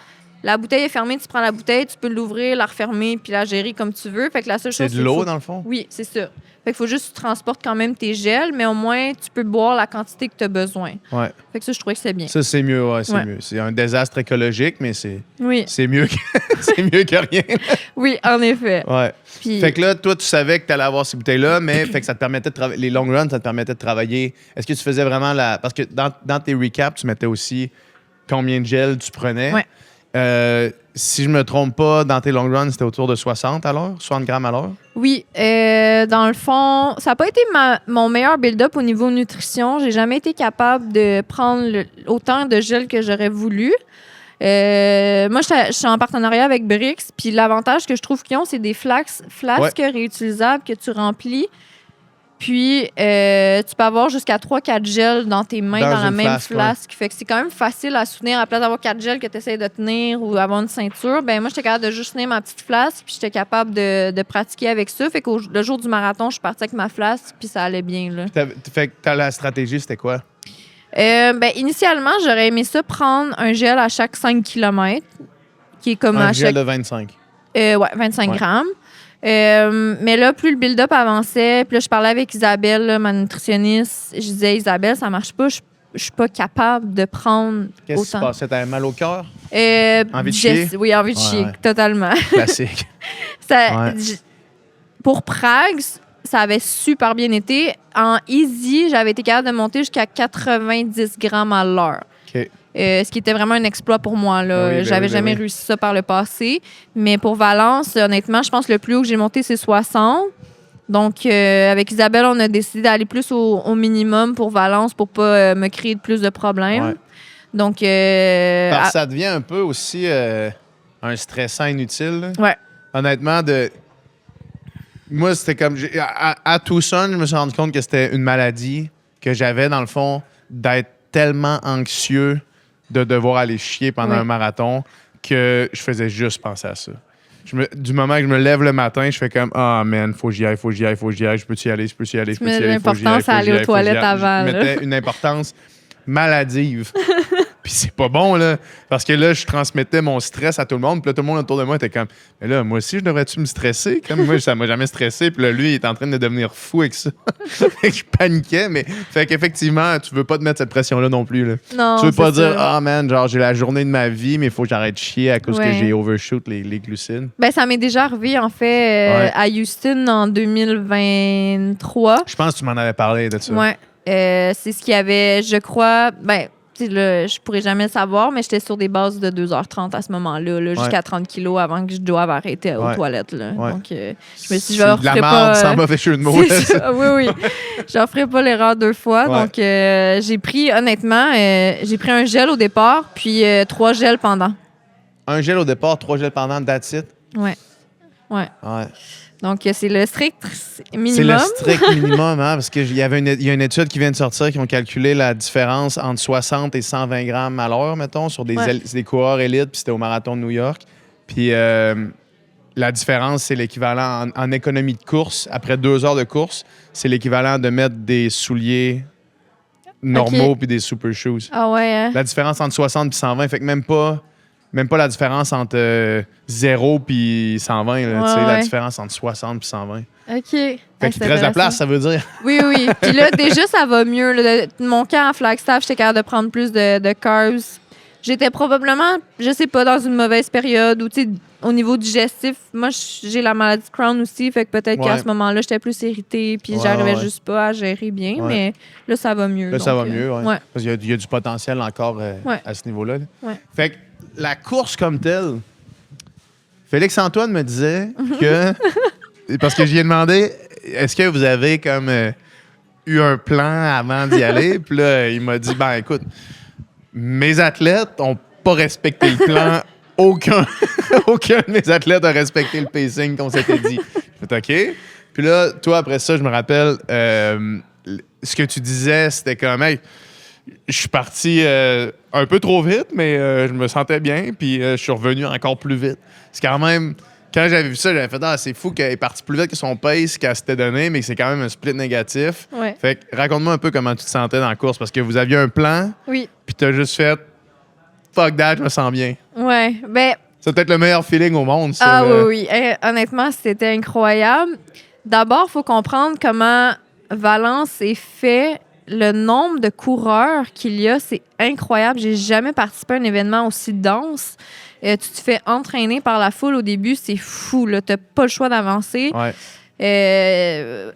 La bouteille est fermée, tu prends la bouteille, tu peux l'ouvrir, la refermer, puis la gérer comme tu veux. Fait que la seule chose,
C'est de l'eau, dans le fond?
Oui, c'est ça. Fait qu'il faut juste que tu transportes quand même tes gels, mais au moins, tu peux boire la quantité que tu as besoin.
Ouais.
Fait que ça, je trouvais que c'est bien.
Ça, c'est mieux, ouais, c'est
Ouais.
mieux. C'est un désastre écologique, mais c'est
Oui,
mieux que, c'est mieux que rien.
oui, en effet.
Ouais.
Puis,
Fait que là, toi, tu savais que tu allais avoir ces bouteilles-là, mais fait que ça te permettait de travailler. Les long runs, ça te permettait de travailler. Est-ce que tu faisais vraiment la. Parce que dans tes recaps, tu mettais aussi combien de gel tu prenais.
Ouais.
Si je me trompe pas, dans tes long runs, c'était autour de 60 à l'heure, 60 grammes à l'heure.
oui, dans le fond, ça n'a pas été mon meilleur build-up au niveau nutrition. J'ai jamais été capable de prendre autant de gel que j'aurais voulu. Moi, je suis en partenariat avec Brix, puis l'avantage que je trouve qu'ils ont, c'est des flasques réutilisables que tu remplis. Puis, tu peux avoir jusqu'à 3-4 gels dans tes mains
Dans
dans la
une
même
flasque,
flasque. Fait que c'est quand même facile à soutenir. À la place d'avoir 4 gels que tu essaies de tenir ou avoir une ceinture, ben moi, j'étais capable de juste tenir ma petite flasque, puis j'étais capable de pratiquer avec ça. Fait que le jour du marathon, je suis partie avec ma flasque, puis ça allait bien, là.
Fait que la stratégie, c'était quoi?
Initialement, j'aurais aimé ça prendre un gel à chaque 5 km, qui est comme
Un
à
gel
chaque...
de 25.
25
Ouais.
grammes. Mais là, plus le build-up avançait, puis là, je parlais avec Isabelle, là, ma nutritionniste. Je disais, Isabelle, ça marche pas. Je suis pas capable de prendre
Qu'est-ce qui se
autant.
passait? T'avais mal au cœur?
Envie
de chier?
Oui, envie de chier,
Ouais.
totalement.
Classique.
Ça-
Ouais.
Pour Prague, ça avait super bien été. En easy, j'avais été capable de monter jusqu'à 90 grammes à l'heure.
OK.
Ce qui était vraiment un exploit pour moi. Là.
Ben oui, ben
J'avais
oui, ben
jamais
oui.
réussi ça par le passé. Mais pour Valence, honnêtement, je pense que le plus haut que j'ai monté, c'est 60. Donc, avec Isabelle, on a décidé d'aller plus au minimum pour Valence pour pas me créer de plus de problèmes.
Ouais.
Donc,
Parce que ça devient un peu aussi un stressant inutile. Là.
ouais.
Honnêtement, moi, c'était comme. À Tucson, je me suis rendu compte que c'était une maladie que j'avais, dans le fond, d'être tellement anxieux de devoir aller chier pendant
Ouais.
un marathon que je faisais juste penser à ça. Du moment que je me lève le matin, je fais comme ah man, faut que j'y aille, je peux-tu y aller,
Tu mets l'importance à aller aux toilettes avant,
Je
là.
mettais une importance maladive. Puis c'est pas bon, là. Parce que là, je transmettais mon stress à tout le monde. Puis là, tout le monde autour de moi était comme, mais là, moi aussi, je devrais-tu me stresser? Comme moi, ça m'a jamais stressé. Puis là, lui, il est en train de devenir fou avec ça. Fait que je paniquais, mais fait qu'effectivement, tu veux pas te mettre cette pression-là non plus, là.
Non,
Tu veux pas
c'est
dire,
ça.
ah man, genre, j'ai la journée de ma vie, mais il faut que j'arrête de chier à cause que
Ouais.
j'ai overshoot les glucides.
Ben, ça m'est déjà arrivé, en fait,
Ouais.
à Houston en 2023.
Je pense que tu m'en avais parlé de ça.
Ouais. C'est ce qu'il y avait, je crois. Ben, tu sais, là, je pourrais jamais le savoir, mais j'étais sur des bases de 2h30 à ce moment-là, là, jusqu'à 30 kilos avant que je doive arrêter aux
Ouais.
toilettes. Là.
Ouais.
Donc, je me suis dit, je
C'est de la
referai
merde,
pas.
sans mauvais jeu de mots.
C'est
là, ça.
ça, oui, oui. Je ne ferai pas l'erreur 2 fois.
Ouais.
Donc, j'ai pris, honnêtement, j'ai pris un gel au départ, puis 3 gels pendant.
Un gel au départ, 3 gels pendant, that's it.
Ouais. Ouais.
Ouais.
Donc, c'est le strict
C'est
minimum.
le strict minimum, hein, parce qu'il y a une étude qui vient de sortir qui ont calculé la différence entre 60 et 120 grammes à l'heure, mettons, sur des,
Ouais.
des coureurs élites, puis c'était au marathon de New York. Puis la différence, c'est l'équivalent en économie de course. Après 2 heures de course, c'est l'équivalent de mettre des souliers normaux
Ok.
puis des super shoes.
Ah ouais, hein?
La différence entre 60 et 120, fait que même pas la différence entre 0 puis 120. Là, tu sais, la
Ouais.
différence entre 60 et 120.
OK.
Fait qu'il te reste de la place, ça veut dire.
Oui, oui. Puis là, déjà, ça va mieux. Là. Mon camp à Flagstaff, j'étais capable de prendre plus de carbs. J'étais probablement, je sais pas, dans une mauvaise période ou, tu sais, au niveau digestif. Moi, j'ai la maladie de Crohn aussi, fait que peut-être qu'à
Ouais.
ce moment-là, j'étais plus irritée puis
Ouais,
j'arrivais
ouais.
juste pas à gérer bien.
Ouais.
Mais là, ça va mieux.
Là, ça va
donc,
mieux, ouais.
ouais.
Parce qu'il y a du potentiel encore
Ouais.
à ce niveau-là. Là.
Ouais.
Fait que la course comme telle, Félix-Antoine me disait que... parce que j'y ai demandé, est-ce que vous avez comme eu un plan avant d'y aller? Puis là, il m'a dit, ben écoute, mes athlètes n'ont pas respecté le plan. Aucun de mes athlètes a respecté le pacing qu'on s'était dit. J'ai fait OK. Puis là, toi, après ça, je me rappelle, ce que tu disais, c'était comme, hey, je suis parti un peu trop vite, mais je me sentais bien, puis je suis revenu encore plus vite. C'est quand même, quand j'avais vu ça, j'avais fait, ah, c'est fou qu'elle est partie plus vite que son pace qu'elle s'était donné, mais c'est quand même un split négatif.
Ouais.
Fait que raconte-moi un peu comment tu te sentais dans la course, parce que vous aviez un plan,
Oui.
puis t'as juste fait, fuck that, je me sens bien.
Ouais, ben,
C'est peut-être le meilleur feeling au monde, ça.
ah
là.
oui, oui. Honnêtement, c'était incroyable. D'abord, il faut comprendre comment Valence est fait. Le nombre de coureurs qu'il y a, c'est incroyable. J'ai jamais participé à un événement aussi dense. Tu te fais entraîner par la foule au début, c'est fou. Tu n'as pas le choix d'avancer.
Ouais.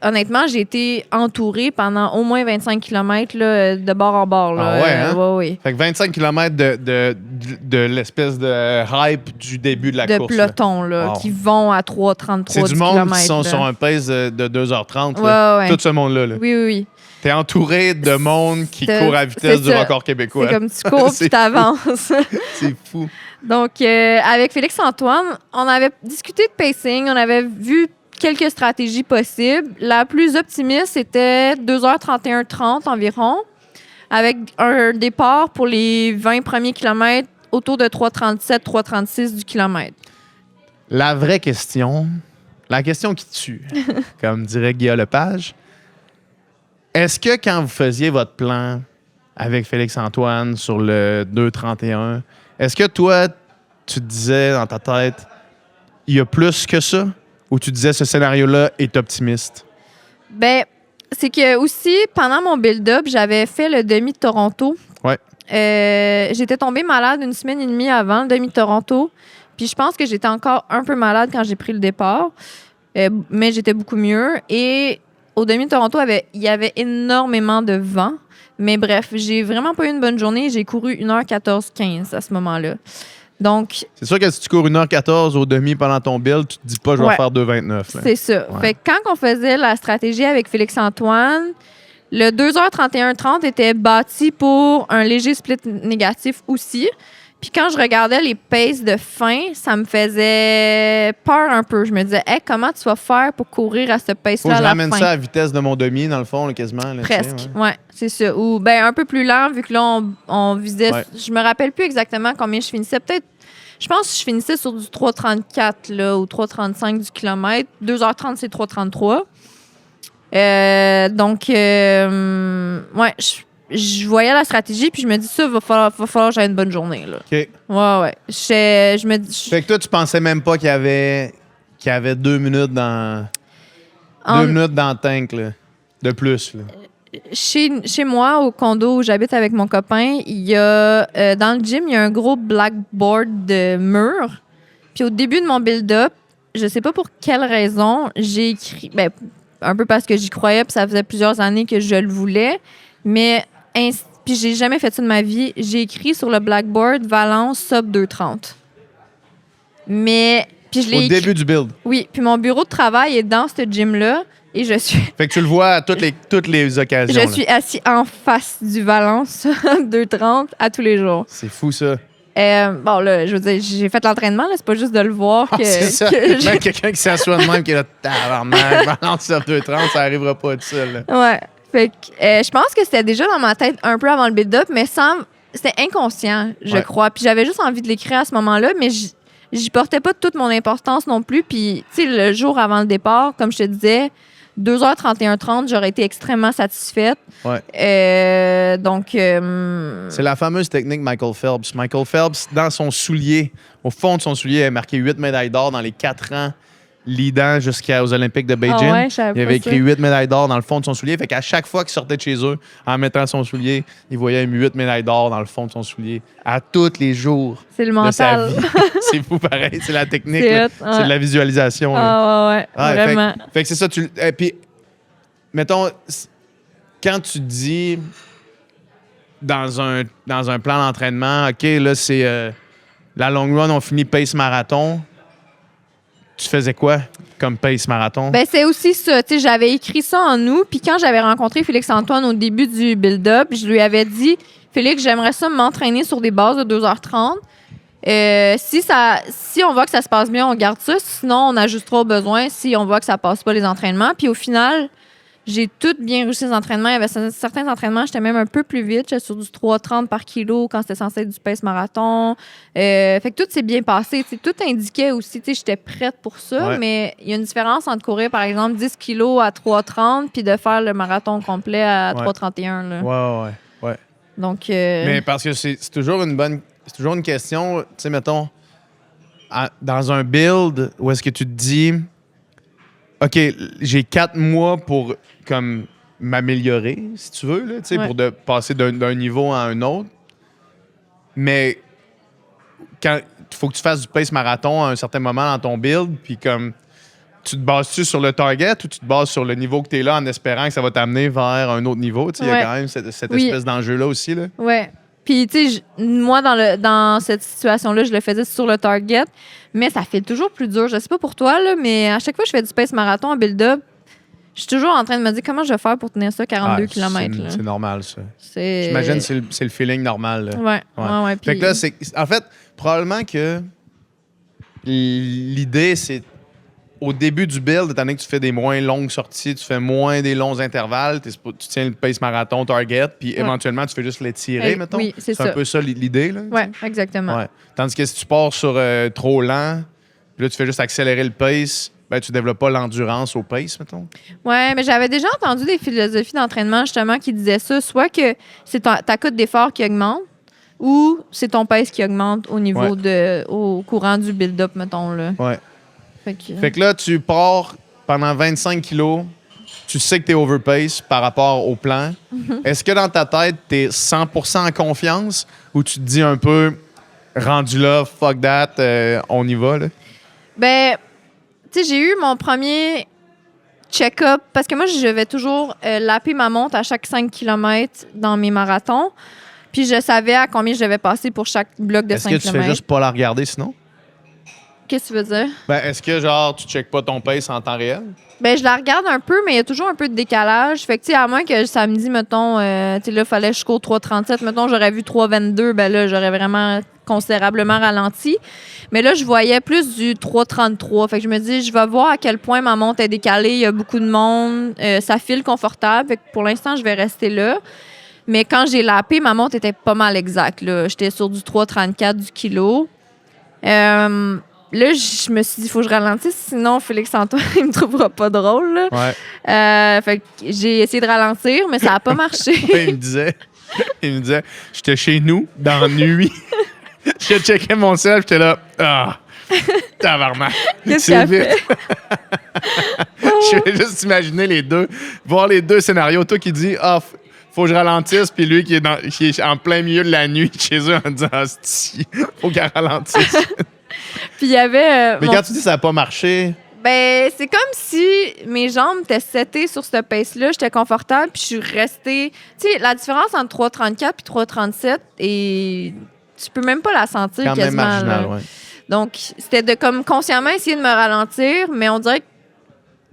Honnêtement, j'ai été entourée pendant au moins 25 km là, de bord en bord. Là.
Ah ouais, hein?
Ouais.
Fait que 25 km de l'espèce de hype du début de la
De
course.
pelotons là,
Wow.
qui vont à 3,33
C'est du monde
kilomètres,
qui sont
là.
sur un pace de 2h30. là.
Ouais.
Tout ce monde-là. Là.
Oui.
T'es entouré de monde qui
C'est-
court à vitesse
c'est
du
ça.
record québécois.
C'est comme tu cours
C'est
puis t'avances.
C'est fou.
Donc, avec Félix-Antoine, on avait discuté de pacing, on avait vu quelques stratégies possibles. La plus optimiste, c'était 2h31-30 environ, avec un départ pour les 20 premiers kilomètres autour de 3,37, 3,36 du kilomètre.
La vraie question, la question qui tue, comme dirait Guillaume Lepage, est-ce que quand vous faisiez votre plan avec Félix-Antoine sur le 2,31, est-ce que toi, tu te disais dans ta tête, il y a plus que ça? Ou tu disais ce scénario-là est optimiste?
Ben, c'est que aussi, pendant mon build-up, j'avais fait le demi de Toronto.
Ouais.
J'étais tombée malade une semaine et demie avant le demi de Toronto. Puis je pense que j'étais encore un peu malade quand j'ai pris le départ. Mais j'étais beaucoup mieux. Et au demi de Toronto, il y avait énormément de vent. Mais bref, j'ai vraiment pas eu une bonne journée. J'ai couru 1h14-15 à ce moment-là. Donc,
C'est sûr que si tu cours 1h14 au demi pendant ton build, tu te dis pas je vais
Ouais.
faire 2,29. là.
c'est ça.
Ouais.
Fait que quand on faisait la stratégie avec Félix-Antoine, le 2h31-30 était bâti pour un léger split négatif aussi. Puis quand je regardais les paces de fin, ça me faisait peur un peu. Je me disais, hey, comment tu vas faire pour courir à ce
Faut
pace-là
que
à
je
la
ramène
fin?
ça à la vitesse de mon demi, dans le fond, là, quasiment. Là, tu sais,
Presque,
ouais.
ouais, c'est ça. Ou ben un peu plus lent, vu que là, on visait...
Ouais.
Je me rappelle plus exactement combien je finissais. Peut-être, je pense que je finissais sur du 3,34 là, ou 3,35 du kilomètre. 2h30, c'est 3,33. Donc, ouais, je voyais la stratégie, puis je me dis, ça, va falloir que j'aie une bonne journée. Là.
OK.
Ouais. Je me dis...
Fait que toi, tu pensais même pas qu'il y avait 2 minutes dans...
En-
2 minutes dans le tank, là. De plus, là.
Chez moi, au condo où j'habite avec mon copain, il y a dans le gym, il y a un gros blackboard de mur. Puis au début de mon build-up, je sais pas pour quelle raison, j'ai écrit, ben, un peu parce que j'y croyais, puis ça faisait plusieurs années que je le voulais, mais puis j'ai jamais fait ça de ma vie. J'ai écrit sur le blackboard Valence sub 2,30. Mais puis je l'ai
Au
écrit-
début du build.
Oui, puis mon bureau de travail est dans ce gym-là et je suis
Fait que tu le vois à toutes les occasions.
Je
là.
suis assis en face du Valence 2,30 à tous les jours.
C'est fou, ça.
Bon, là, je veux dire, j'ai fait l'entraînement, là, c'est pas juste de le voir que.
Ah, c'est ça.
que
Même quelqu'un qui s'assoit de même qui est là, tabarnak, balance sur 2,30, ça arrivera pas tout seul. là.
Ouais. Fait que je pense que c'était déjà dans ma tête un peu avant le build-up, mais c'était inconscient, je
Ouais.
crois. Puis j'avais juste envie de l'écrire à ce moment-là, mais j'y portais pas toute mon importance non plus. Puis, tu sais, le jour avant le départ, comme je te disais, 2h31-30, j'aurais été extrêmement satisfaite.
Ouais.
Donc.
C'est la fameuse technique Michael Phelps. Michael Phelps, dans son soulier, au fond de son soulier, il a marqué 8 médailles d'or dans les 4 ans leadant jusqu'aux Olympiques de Beijing.
Ah ouais, je savais
Il avait
pas ça.
écrit 8 médailles d'or dans le fond de son soulier. Fait qu'à chaque fois qu'il sortait de chez eux, en mettant son soulier, il voyait 8 médailles d'or dans le fond de son soulier. À tous les jours
C'est le
de sa
mental.
vie. C'est fou pareil. C'est la technique.
C'est
là.
hot, ouais.
C'est de la visualisation. là.
Ah ouais,
Ouais,
vraiment.
Fait que c'est ça. Et puis, mettons, quand tu dis dans un plan d'entraînement, OK, là, c'est la long run, on finit pace marathon. Tu faisais quoi comme pace marathon?
Ben, c'est aussi ça. Tu sais, j'avais écrit ça en août. Puis quand j'avais rencontré Félix-Antoine au début du build-up, je lui avais dit, Félix, j'aimerais ça m'entraîner sur des bases de 2h30. Si on voit que ça se passe bien, on garde ça. Sinon, on ajustera au besoin si on voit que ça passe pas les entraînements. Puis au final, j'ai tout bien réussi les entraînements. Il y avait certains entraînements, j'étais même un peu plus vite. J'étais sur du 3,30 par kilo quand c'était censé être du pace marathon. Fait que tout s'est bien passé. T'sais, tout indiquait aussi, j'étais prête pour ça.
Ouais.
Mais il y a une différence entre courir, par exemple, 10 kilos à 3,30 puis de faire le marathon complet à
Ouais.
3,31. Là.
Ouais.
Donc,
Mais parce que c'est toujours une bonne... c'est toujours une question, tu sais, mettons, dans un build où est-ce que tu te dis, OK, j'ai 4 mois pour comme m'améliorer, si tu veux, là, tu sais,
Ouais.
pour passer d'un niveau à un autre. Mais quand il faut que tu fasses du pace marathon à un certain moment dans ton build, puis comme tu te bases-tu sur le target ou tu te bases sur le niveau que tu es là en espérant que ça va t'amener vers un autre niveau? Tu sais, il y
Ouais.
a quand même cette
Oui.
espèce d'enjeu-là aussi. Là.
Ouais. Puis, tu sais, moi, dans cette situation-là, je le faisais sur le target, mais ça fait toujours plus dur. Je sais pas pour toi, là, mais à chaque fois que je fais du pace marathon en build-up, je suis toujours en train de me dire comment je vais faire pour tenir ça 42 km.
C'est normal, ça.
C'est...
J'imagine que c'est le feeling normal. Là.
Ouais.
Fait que là, en fait, probablement que l'idée, c'est au début du build, étant donné que tu fais des moins longues sorties, tu fais moins des longs intervalles, tu tiens le pace marathon target, puis éventuellement, tu fais juste l'étirer, mettons.
Oui, c'est
un
ça.
peu ça l'idée. Là,
Ouais, exactement.
ouais. Tandis que si tu pars sur trop lent, puis là, tu fais juste accélérer le pace, ben, tu développes pas l'endurance au pace, mettons.
Ouais, mais j'avais déjà entendu des philosophies d'entraînement, justement, qui disaient ça. Soit que c'est ta cote d'effort qui augmente, ou c'est ton pace qui augmente au niveau au courant du build-up, mettons, là.
Ouais.
Fait
que là, tu pars pendant 25 kilos, tu sais que tu es overpace par rapport au plan. Est-ce que dans ta tête, tu es 100% en confiance ou tu te dis un peu, rendu là, fuck that, on y va? Là?
Ben, tu sais, j'ai eu mon premier check-up parce que moi, je vais toujours laper ma montre à chaque 5 km dans mes marathons. Puis je savais à combien je devais passer pour chaque bloc de 5 km.
Est-ce que tu fais juste pas la regarder sinon?
Qu'est-ce que tu veux dire?
Ben, est-ce que, genre, tu checkes pas ton pace en temps réel?
Ben, je la regarde un peu, mais il y a toujours un peu de décalage. Fait que, tu sais, à moins que samedi, mettons, tu sais, là, il fallait jusqu'au 3,37. Mettons, j'aurais vu 3,22. Ben là, j'aurais vraiment considérablement ralenti. Mais là, je voyais plus du 3,33. Fait que je me dis, je vais voir à quel point ma montre est décalée. Il y a beaucoup de monde. Ça file confortable. Fait que pour l'instant, je vais rester là. Mais quand j'ai lapé, ma montre était pas mal exacte, là. J'étais sur du 3,34 du kilo. Là, je me suis dit, il faut que je ralentisse, sinon Félix-Antoine, il me trouvera pas drôle. Là.
Ouais.
Fait que j'ai essayé de ralentir, mais ça n'a pas marché.
il me disait, j'étais chez nous, dans la nuit. Je checkais mon sel, j'étais là, tabarnak.
Qu'est-ce qu'il a fait?
Je vais juste imaginer les deux, voir les deux scénarios. Toi qui dis, faut que je ralentisse, puis lui qui est en plein milieu de la nuit chez eux en disant, faut qu'elle ralentisse.
Puis il y avait.
Mais quand tu dis ça n'a pas marché.
Ben, c'est comme si mes jambes étaient setées sur ce pace-là, j'étais confortable, puis je suis restée. Tu sais, la différence entre 3,34 et 3,37, et tu peux même pas la sentir
Quand
quasiment.
même marginal, ouais.
Donc, c'était de comme consciemment essayer de me ralentir, mais on dirait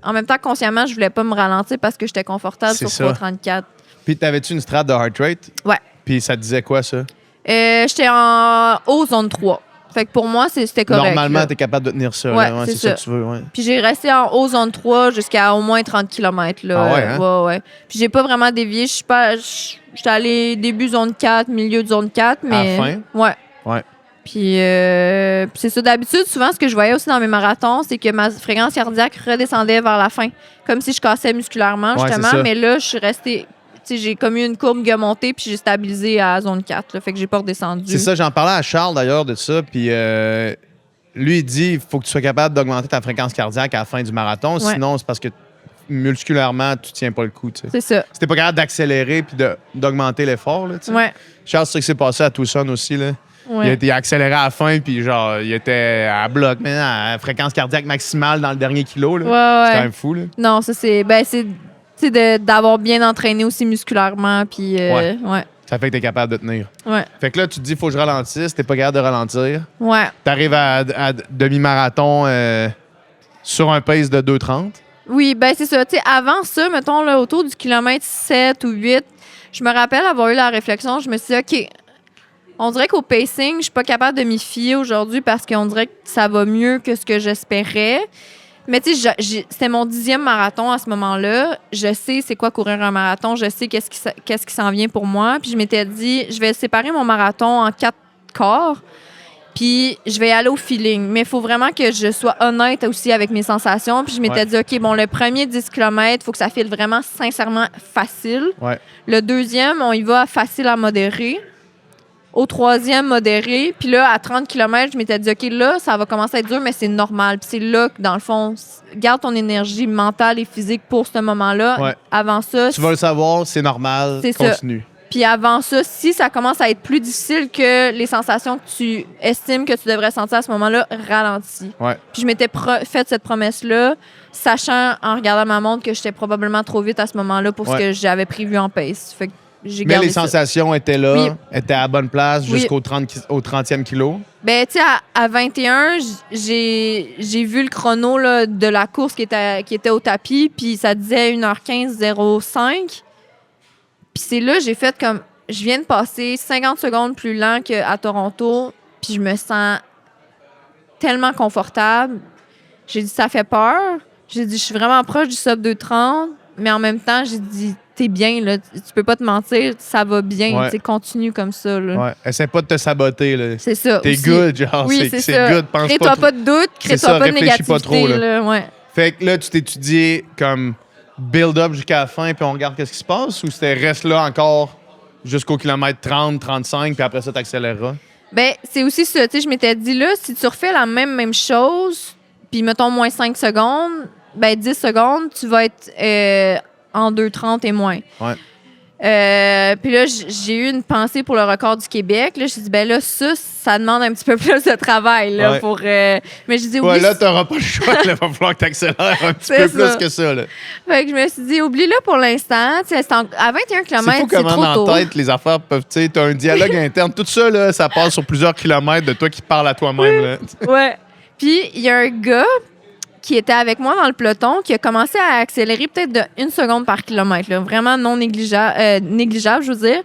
qu'en même temps, consciemment, je voulais pas me ralentir parce que j'étais confortable
C'est
sur
ça.
3,34.
Puis t'avais-tu une strat de heart rate?
Ouais.
Puis ça te disait quoi, ça?
J'étais en haut zone 3. Fait que pour moi, c'était correct.
Normalement,
là.
tu es capable de tenir ça.
Ouais,
là.
c'est
ça
ça.
que tu veux. Ouais.
Puis j'ai resté en haut zone 3 jusqu'à au moins 30 km. Là.
Ah ouais, hein?
Ouais. Puis j'ai pas vraiment dévié. J'étais allé début zone 4, milieu de zone 4. Mais...
À la fin?
Ouais. Puis c'est ça. D'habitude, souvent, ce que je voyais aussi dans mes marathons, c'est que ma fréquence cardiaque redescendait vers la fin. Comme si je cassais musculairement,
Ouais,
justement.
c'est ça.
Mais là, je suis restée... Tu sais, j'ai comme eu une courbe qui a monté, puis j'ai stabilisé à zone 4. Là, fait que j'ai pas redescendu.
C'est ça, j'en parlais à Charles d'ailleurs de ça. Puis lui, il dit il faut que tu sois capable d'augmenter ta fréquence cardiaque à la fin du marathon.
Ouais.
Sinon, c'est parce que musculairement, tu tiens pas le coup. Tu sais.
C'est ça.
Si t'es pas capable d'accélérer puis d'augmenter l'effort. Là, tu sais.
Ouais.
Charles, c'est ce qui s'est passé à Tucson aussi. Là.
Ouais.
Il a accéléré à la fin, puis genre, il était à bloc, mais à fréquence cardiaque maximale dans le dernier kilo. Là.
Ouais.
C'est quand même fou. Là.
Non, ça, c'est d'avoir bien entraîné aussi musculairement. Puis, ouais.
Ça fait que t'es capable de tenir.
Ouais.
Fait que là, tu te dis, il faut que je ralentisse. T'es pas capable de ralentir.
Ouais.
T'arrives à demi-marathon sur un pace de 2,30.
Oui, ben c'est ça. Tu sais, avant ça, mettons, là, autour du kilomètre 7 ou 8, je me rappelle avoir eu la réflexion. Je me suis dit, OK, on dirait qu'au pacing, je suis pas capable de m'y fier aujourd'hui parce qu'on dirait que ça va mieux que ce que j'espérais. Mais tu sais, c'était mon 10e marathon à ce moment-là. Je sais c'est quoi courir un marathon. Je sais qu'est-ce qui s'en vient pour moi. Puis je m'étais dit, je vais séparer mon marathon en 4 quarts. Puis je vais aller au feeling. Mais il faut vraiment que je sois honnête aussi avec mes sensations. Puis je m'étais dit, OK, bon, le premier 10 km, il faut que ça file vraiment sincèrement facile.
Ouais.
Le deuxième, on y va facile à modérer. au 3e modéré. Puis là, à 30 km, je m'étais dit, OK, là, ça va commencer à être dur, mais c'est normal. Puis c'est là que, dans le fond, garde ton énergie mentale et physique pour ce moment-là.
Ouais.
Avant ça...
Tu vas le savoir, c'est normal,
C'est ça.
continue.
Puis avant ça, si ça commence à être plus difficile que les sensations que tu estimes que tu devrais sentir à ce moment-là, ralentis.
Ouais.
Puis je m'étais fait cette promesse-là, sachant en regardant ma montre que j'étais probablement trop vite à ce moment-là pour ce
Ouais.
que j'avais prévu en pace. Fait que j'ai
Mais
gardé
les
ça.
sensations étaient là,
Oui.
étaient à la bonne place
Oui.
jusqu'au 30e kilo.
Ben, tu sais, à 21, j'ai vu le chrono là, de la course qui était au tapis, puis ça disait 1h15,05. Puis c'est là, j'ai fait comme... Je viens de passer 50 secondes plus lent qu'à Toronto, puis je me sens tellement confortable. J'ai dit, ça fait peur. J'ai dit, je suis vraiment proche du sub 2:30, mais en même temps, j'ai dit, t'es bien, là. Tu peux pas te mentir, ça va bien.
Ouais.
Tu sais, continue comme ça, là.
Ouais. Essaie pas de te saboter, là.
C'est ça.
T'es
aussi.
good, genre.
Oui,
c'est
ça.
good. Pense
Crée-toi
pas
pas de doute,
C'est
crée-toi
ça,
pas de
réfléchis pas
négativité.
trop, là.
Ouais.
Fait que là, tu t'es étudié comme build-up jusqu'à la fin, puis on regarde qu'est-ce qui se passe, ou c'était reste là encore jusqu'au kilomètre 30, 35, puis après ça, t'accéléreras?
Ben, c'est aussi ça. Tu sais, je m'étais dit, là, si tu refais la même chose, puis mettons moins 5 secondes, ben 10 secondes, tu vas être en 2:30 et moins.
Ouais.
Puis là, j'ai eu une pensée pour le record du Québec. Là, j'ai dit, ben là, ça demande un petit peu plus de travail, là,
Ouais.
pour... mais j'ai dit,
Ouais,
oublie
là, t'auras pas le choix. Il va falloir que t'accélères un petit
C'est
peu plus
ça.
que ça, là.
Fait que je me suis dit, oublie-le pour l'instant. Tu sais, à 21 km,
C'est fou
c'est
comment
trop
dans
tôt.
la tête, les affaires peuvent... Tu sais, t'as un dialogue interne. Tout ça, là, ça passe sur plusieurs kilomètres de toi qui parles à toi-même, là.
Ouais. Puis, il y a un gars qui était avec moi dans le peloton qui a commencé à accélérer peut-être de 1 seconde par kilomètre. Là. Vraiment non négligeable, je veux dire.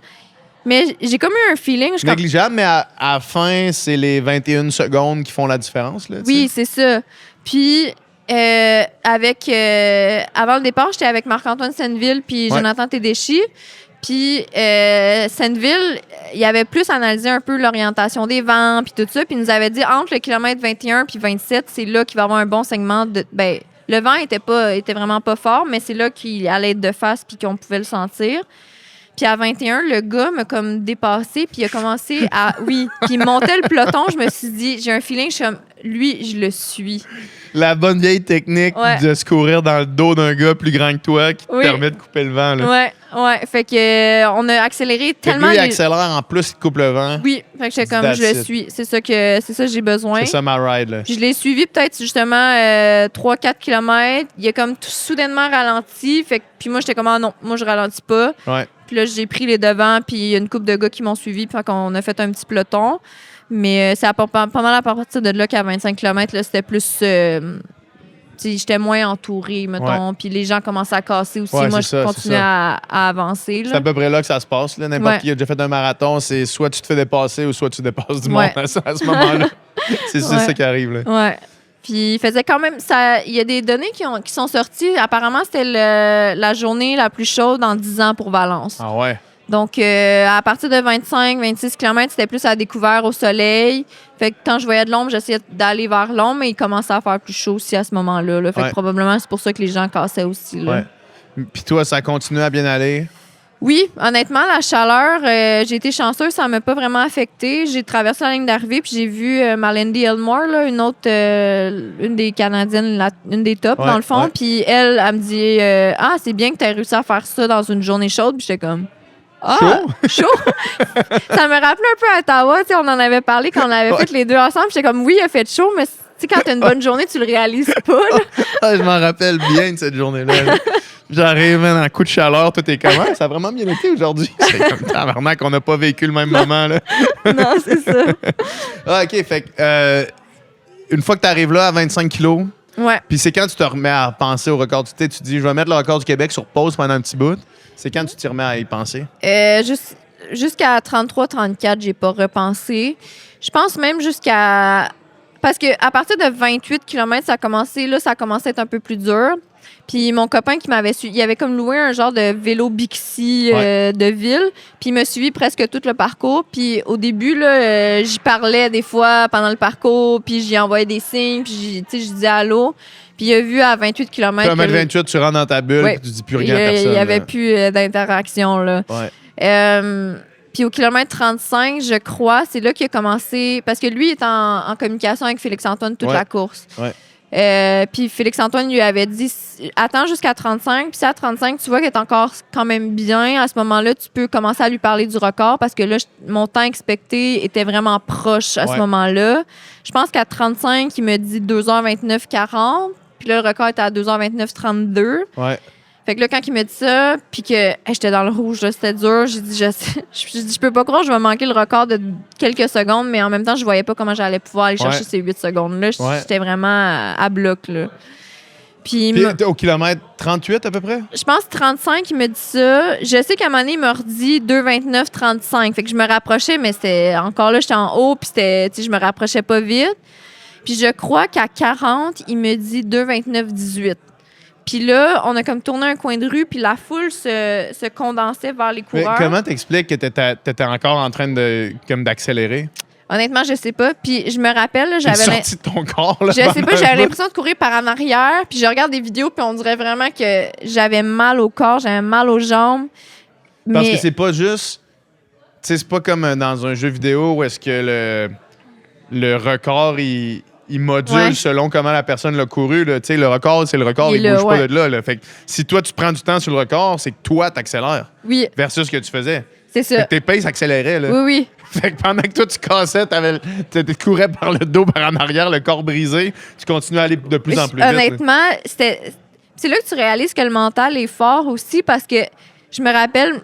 Mais j'ai comme eu un feeling.
Négligeable, mais à la fin, c'est les 21 secondes qui font la différence, là. tu
Oui,
sais.
c'est ça. Puis, avant le départ, j'étais avec Marc-Antoine Senneville puis
Ouais.
Jonathan Tedeschi. Puis, Senneville, il avait plus analysé un peu l'orientation des vents puis tout ça. Puis, il nous avait dit, entre le kilomètre 21 puis 27, c'est là qu'il va y avoir un bon segment de... Ben, le vent était vraiment pas fort, mais c'est là qu'il allait être de face puis qu'on pouvait le sentir. Puis à 21, le gars m'a comme dépassé, puis il a commencé à... Oui, puis il montait le peloton. Je me suis dit, j'ai un feeling, je suis comme, lui, je le suis.
La bonne vieille technique
Ouais.
de se courir dans le dos d'un gars plus grand que toi qui te
Oui.
permet de couper le vent, là.
Ouais. Fait que on a accéléré
Fait que
tellement...
lui, il
les-
accélère en plus, il coupe le vent.
Oui, fait que j'étais comme,
That's
je le
it.
suis. C'est ça que j'ai besoin.
C'est ça ma ride, là.
Puis je l'ai suivi peut-être justement 3-4 km. Il a comme tout soudainement ralenti. Fait que, puis moi, j'étais comme, ah non, moi, je ralentis pas.
Ouais.
Puis là, j'ai pris les devants, puis il y a une couple de gars qui m'ont suivi, puis on a fait un petit peloton. Mais c'est pendant la partie de là qu'à 25 km, là, c'était plus... tu sais, j'étais moins entourée, mettons. Puis les gens commençaient à casser aussi.
Ouais,
Moi,
c'est
je
ça,
continuais
c'est
à avancer.
C'est
Là.
à peu près là que ça se passe. Là. N'importe
Ouais.
qui a déjà fait un marathon, c'est soit tu te fais dépasser ou soit tu dépasses du
Ouais.
monde à ce moment-là. C'est
Ouais.
ça qui arrive. Là.
Ouais. Puis il faisait quand même... Il y a des données qui sont sorties. Apparemment, c'était la journée la plus chaude en 10 ans pour Valence.
Ah ouais.
Donc, à partir de 25-26 km, c'était plus à découvert au soleil. Fait que quand je voyais de l'ombre, j'essayais d'aller vers l'ombre, mais il commençait à faire plus chaud aussi à ce moment-là. Là. Fait
Ouais.
que probablement, c'est pour ça que les gens cassaient aussi. Là.
Ouais. Puis toi, ça continue à bien aller.
Oui, honnêtement, la chaleur, j'ai été chanceuse, ça m'a pas vraiment affectée. J'ai traversé la ligne d'arrivée, puis j'ai vu Malendy Elmore, là, une des Canadiennes, une des tops,
Ouais,
dans le fond.
ouais.
Puis elle me dit Ah, c'est bien que tu aies réussi à faire ça dans une journée chaude. Puis j'étais comme Ah, chaud? Ça me rappelait un peu Ottawa, tu sais, on en avait parlé quand on avait fait les deux ensemble. J'étais comme Oui, il a fait chaud, mais tu sais, quand t'as une bonne journée, tu le réalises pas. Là.
Ah, je m'en rappelle bien de cette journée-là. là. J'arrive man, en coup de chaleur, tout est comment? Ça a vraiment bien été aujourd'hui. C'est comme tabarnak qu'on n'a pas vécu le même moment. Là.
Non, c'est ça.
Ah, OK. Fait que, une fois que tu arrives là à 25 kilos,
Ouais.
puis c'est quand tu te remets à penser au record du... Tu dis, je vais mettre le record du Québec sur pause pendant un petit bout. C'est quand tu t'y remets à y penser?
Jusqu'à 33-34, j'ai pas repensé. Je pense même jusqu'à... Parce que à partir de 28 km, ça a commencé à être un peu plus dur. Puis mon copain qui m'avait suivi, il avait comme loué un genre de vélo Bixi de ville. Puis il m'a suivi presque tout le parcours. Puis au début, là, j'y parlais des fois pendant le parcours. Puis j'y envoyais des signes. Puis je disais allô. Puis il a vu à 28 km...
Puis à 28, tu rentres dans ta bulle
Ouais.
puis tu dis plus rien à personne.
Il n'y avait
là.
plus d'interaction, là.
Ouais.
Puis au kilomètre 35, je crois, c'est là qu'il a commencé. Parce que lui, il est en communication avec Félix-Antoine toute la course.
Ouais.
Puis Félix-Antoine lui avait dit attends jusqu'à 35. Puis à 35, tu vois qu'il est encore quand même bien. À ce moment-là, tu peux commencer à lui parler du record parce que là, mon temps expecté était vraiment proche à ce moment-là. Je pense qu'à 35, il me dit 2h29-40. Puis là, le record était à 2h29-32.
Ouais.
Fait que là, quand il m'a dit ça, puis que j'étais dans le rouge, là, c'était dur, j'ai dit, je peux pas croire que je vais manquer le record de quelques secondes, mais en même temps, je voyais pas comment j'allais pouvoir aller chercher ces 8 secondes-là. J'étais vraiment à bloc, là. Puis
au kilomètre 38 à peu près?
Je pense 35, il me dit ça. Je sais qu'à un moment donné, il m'a redit 2,29-35. Fait que je me rapprochais, mais c'était encore là, j'étais en haut, puis je me rapprochais pas vite. Puis je crois qu'à 40, il me dit 2,29-18. Puis là, on a comme tourné un coin de rue, puis la foule se condensait vers les coureurs.
Mais comment t'expliques que t'étais encore en train d'accélérer?
Honnêtement, je sais pas. Puis je me rappelle, j'avais
sorti de ton corps, là.
Je sais pas, j'avais l'impression de courir par en arrière. Puis je regarde des vidéos, puis on dirait vraiment que j'avais mal au corps, j'avais mal aux jambes.
Parce que c'est pas juste... Tu sais, c'est pas comme dans un jeu vidéo où est-ce que le record, il module selon comment la personne l'a couru. Tu sais, le record, c'est le record, il bouge pas de là. Fait que si toi, tu prends du temps sur le record, c'est que toi, t'accélères.
Oui.
Versus ce que tu faisais.
C'est ça.
Fait que tes paces s'accéléraient, là.
Oui, oui.
Fait que pendant que toi, tu cassais, tu courais par le dos, par en arrière, le corps brisé, tu continuais à aller de plus en plus vite.
Honnêtement, c'est là que tu réalises que le mental est fort aussi parce que je me rappelle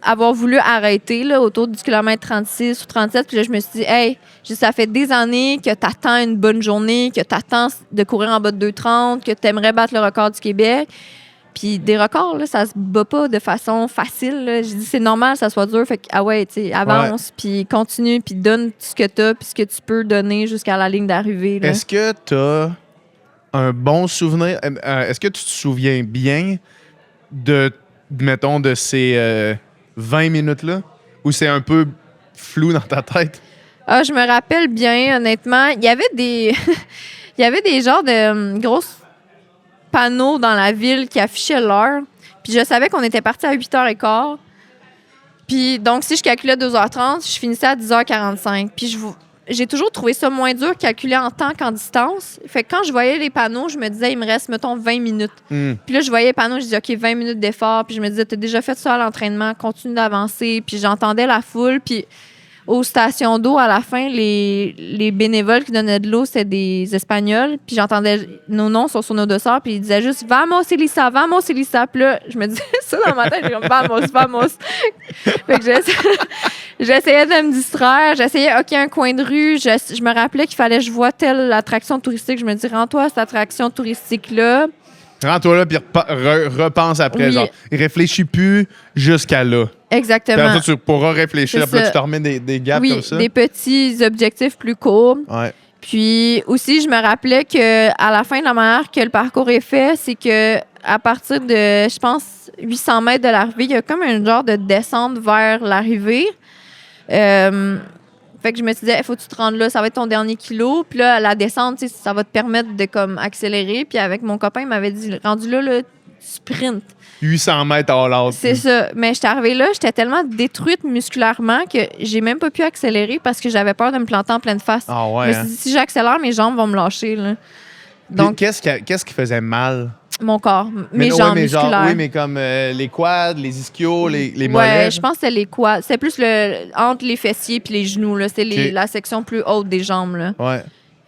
avoir voulu arrêter là, autour du kilomètre 36 ou 37. Puis là, je me suis dit, hey, ça fait des années que tu attends une bonne journée, que tu attends de courir en bas de 2,30, que tu aimerais battre le record du Québec. Puis des records, là, ça se bat pas de façon facile. Là. J'ai dit, c'est normal, ça soit dur. Fait que, tu sais, avance, puis continue, puis donne ce que tu as, puis ce que tu peux donner jusqu'à la ligne d'arrivée. Là.
Est-ce que tu as un bon souvenir? Est-ce que tu te souviens bien mettons, de ces 20 minutes-là? Ou c'est un peu flou dans ta tête?
Ah, je me rappelle bien, honnêtement. Il y avait des genres de grosses panneaux dans la ville qui affichaient l'heure. Puis je savais qu'on était parti à 8h15. Puis donc, si je calculais 2h30, je finissais à 10h45. Puis j'ai toujours trouvé ça moins dur de calculer en temps qu'en distance. Fait que quand je voyais les panneaux, je me disais, il me reste, mettons, 20 minutes. Puis là, je voyais les panneaux, je disais, OK, 20 minutes d'effort. Puis je me disais, t'as déjà fait ça à l'entraînement, continue d'avancer. Puis j'entendais la foule. Puis aux stations d'eau, à la fin, les bénévoles qui donnaient de l'eau, c'était des Espagnols. Puis j'entendais nos noms sur nos dossards, puis ils disaient juste « Vamos, Elisa, vamos, Elisa ». Puis là, je me disais ça dans ma tête, j'ai comme « Vamos, vamos ». Fait que j'essayais de me distraire. J'essayais, OK, un coin de rue. Je me rappelais qu'il fallait que je voie telle attraction touristique. Je me dis « Rends-toi à cette attraction touristique-là ».
Rends-toi là, puis repense après. Genre, réfléchis plus jusqu'à là.
Exactement.
Puis après, tu pourras réfléchir. Après, tu te remets des gaps comme ça.
Oui, des petits objectifs plus courts.
Ouais.
Puis aussi, je me rappelais qu'à la fin de la manière que le parcours est fait, c'est que à partir de, je pense, 800 mètres de l'arrivée, il y a comme un genre de descente vers l'arrivée. Fait que je me suis dit, il faut que tu te rendes là, ça va être ton dernier kilo. Puis là, la descente, ça va te permettre de comme accélérer. Puis avec mon copain, il m'avait dit, rendu là, sprint.
800 mètres all out.
C'est ça. Mais j'étais arrivée là, j'étais tellement détruite musculairement que j'ai même pas pu accélérer parce que j'avais peur de me planter en pleine face.
Ah ouais.
Je me suis dit, si j'accélère, mes jambes vont me lâcher. Là.
Donc, qu'est-ce qui faisait mal?
Mon corps, mes jambes musculaires.
Oui, mais comme les quads, les ischios, les mollets.
Ouais, je pense que c'est les quads. C'est plus entre les fessiers et les genoux. Là. C'est la section plus haute des jambes. Là.
Ouais.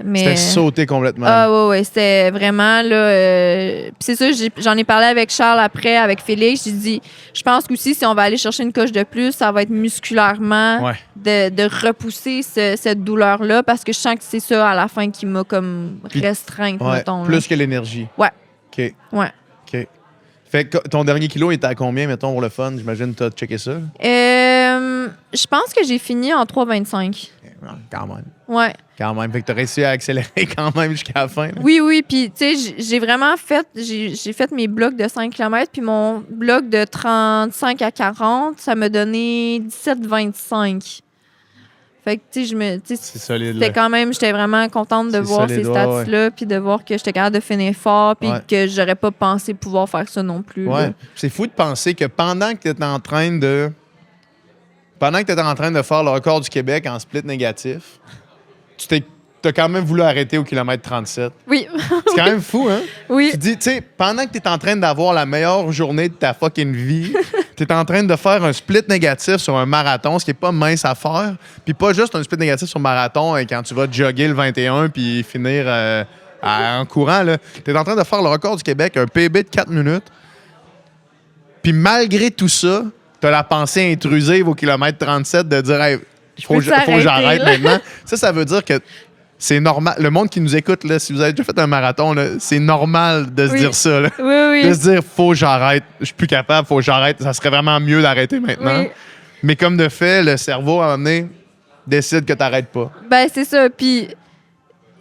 Mais...
C'était sauté complètement.
Ah ouais, c'était vraiment là. C'est ça, j'en ai parlé avec Charles après, avec Félix. J'ai dit, je pense qu'aussi, si on va aller chercher une coche de plus, ça va être musculairement de repousser cette douleur-là parce que je sens que c'est ça à la fin qui m'a comme restreinte, mettons.
Plus que l'énergie.
Ouais.
OK.
Ouais.
OK. Fait que ton dernier kilo était à combien, mettons, pour le fun? J'imagine que tu as checké ça.
Je pense que j'ai fini en 3,25.
Quand même.
Ouais.
Quand même. Fait que tu as réussi à accélérer quand même jusqu'à la fin. Là.
Oui. Puis, tu sais, j'ai vraiment fait... J'ai fait mes blocs de 5 km, puis mon bloc de 35 à 40, ça m'a donné 17,25. Fait que, tu sais,
c'est solide.
C'était quand même... J'étais vraiment contente de voir ces stats-là, puis de voir que j'étais capable de finir fort, puis que j'aurais pas pensé pouvoir faire ça non plus.
Ouais.
Là.
C'est fou de penser que pendant que tu étais en train de pendant que tu étais en train de faire le record du Québec en split négatif, t'as quand même voulu arrêter au kilomètre 37.
Oui.
C'est quand même fou, hein?
Oui.
Tu dis, tu sais, pendant que tu es en train d'avoir la meilleure journée de ta fucking vie, tu es en train de faire un split négatif sur un marathon, ce qui est pas mince à faire. Puis pas juste un split négatif sur marathon quand tu vas jogger le 21 puis finir en courant. Tu es en train de faire le record du Québec, un PB de 4 minutes. Puis malgré tout ça, tu as la pensée intrusive au kilomètre 37 de dire, hey, faut que j'arrête maintenant. Ça veut dire que c'est normal. Le monde qui nous écoute, là, si vous avez déjà fait un marathon, là, c'est normal de se dire ça. Là.
Oui.
De se dire, faut que j'arrête. Je suis plus capable, faut que j'arrête. Ça serait vraiment mieux d'arrêter maintenant.
Oui.
Mais comme de fait, le cerveau, à un moment donné, décide que tu n'arrêtes pas.
Ben, c'est ça. Puis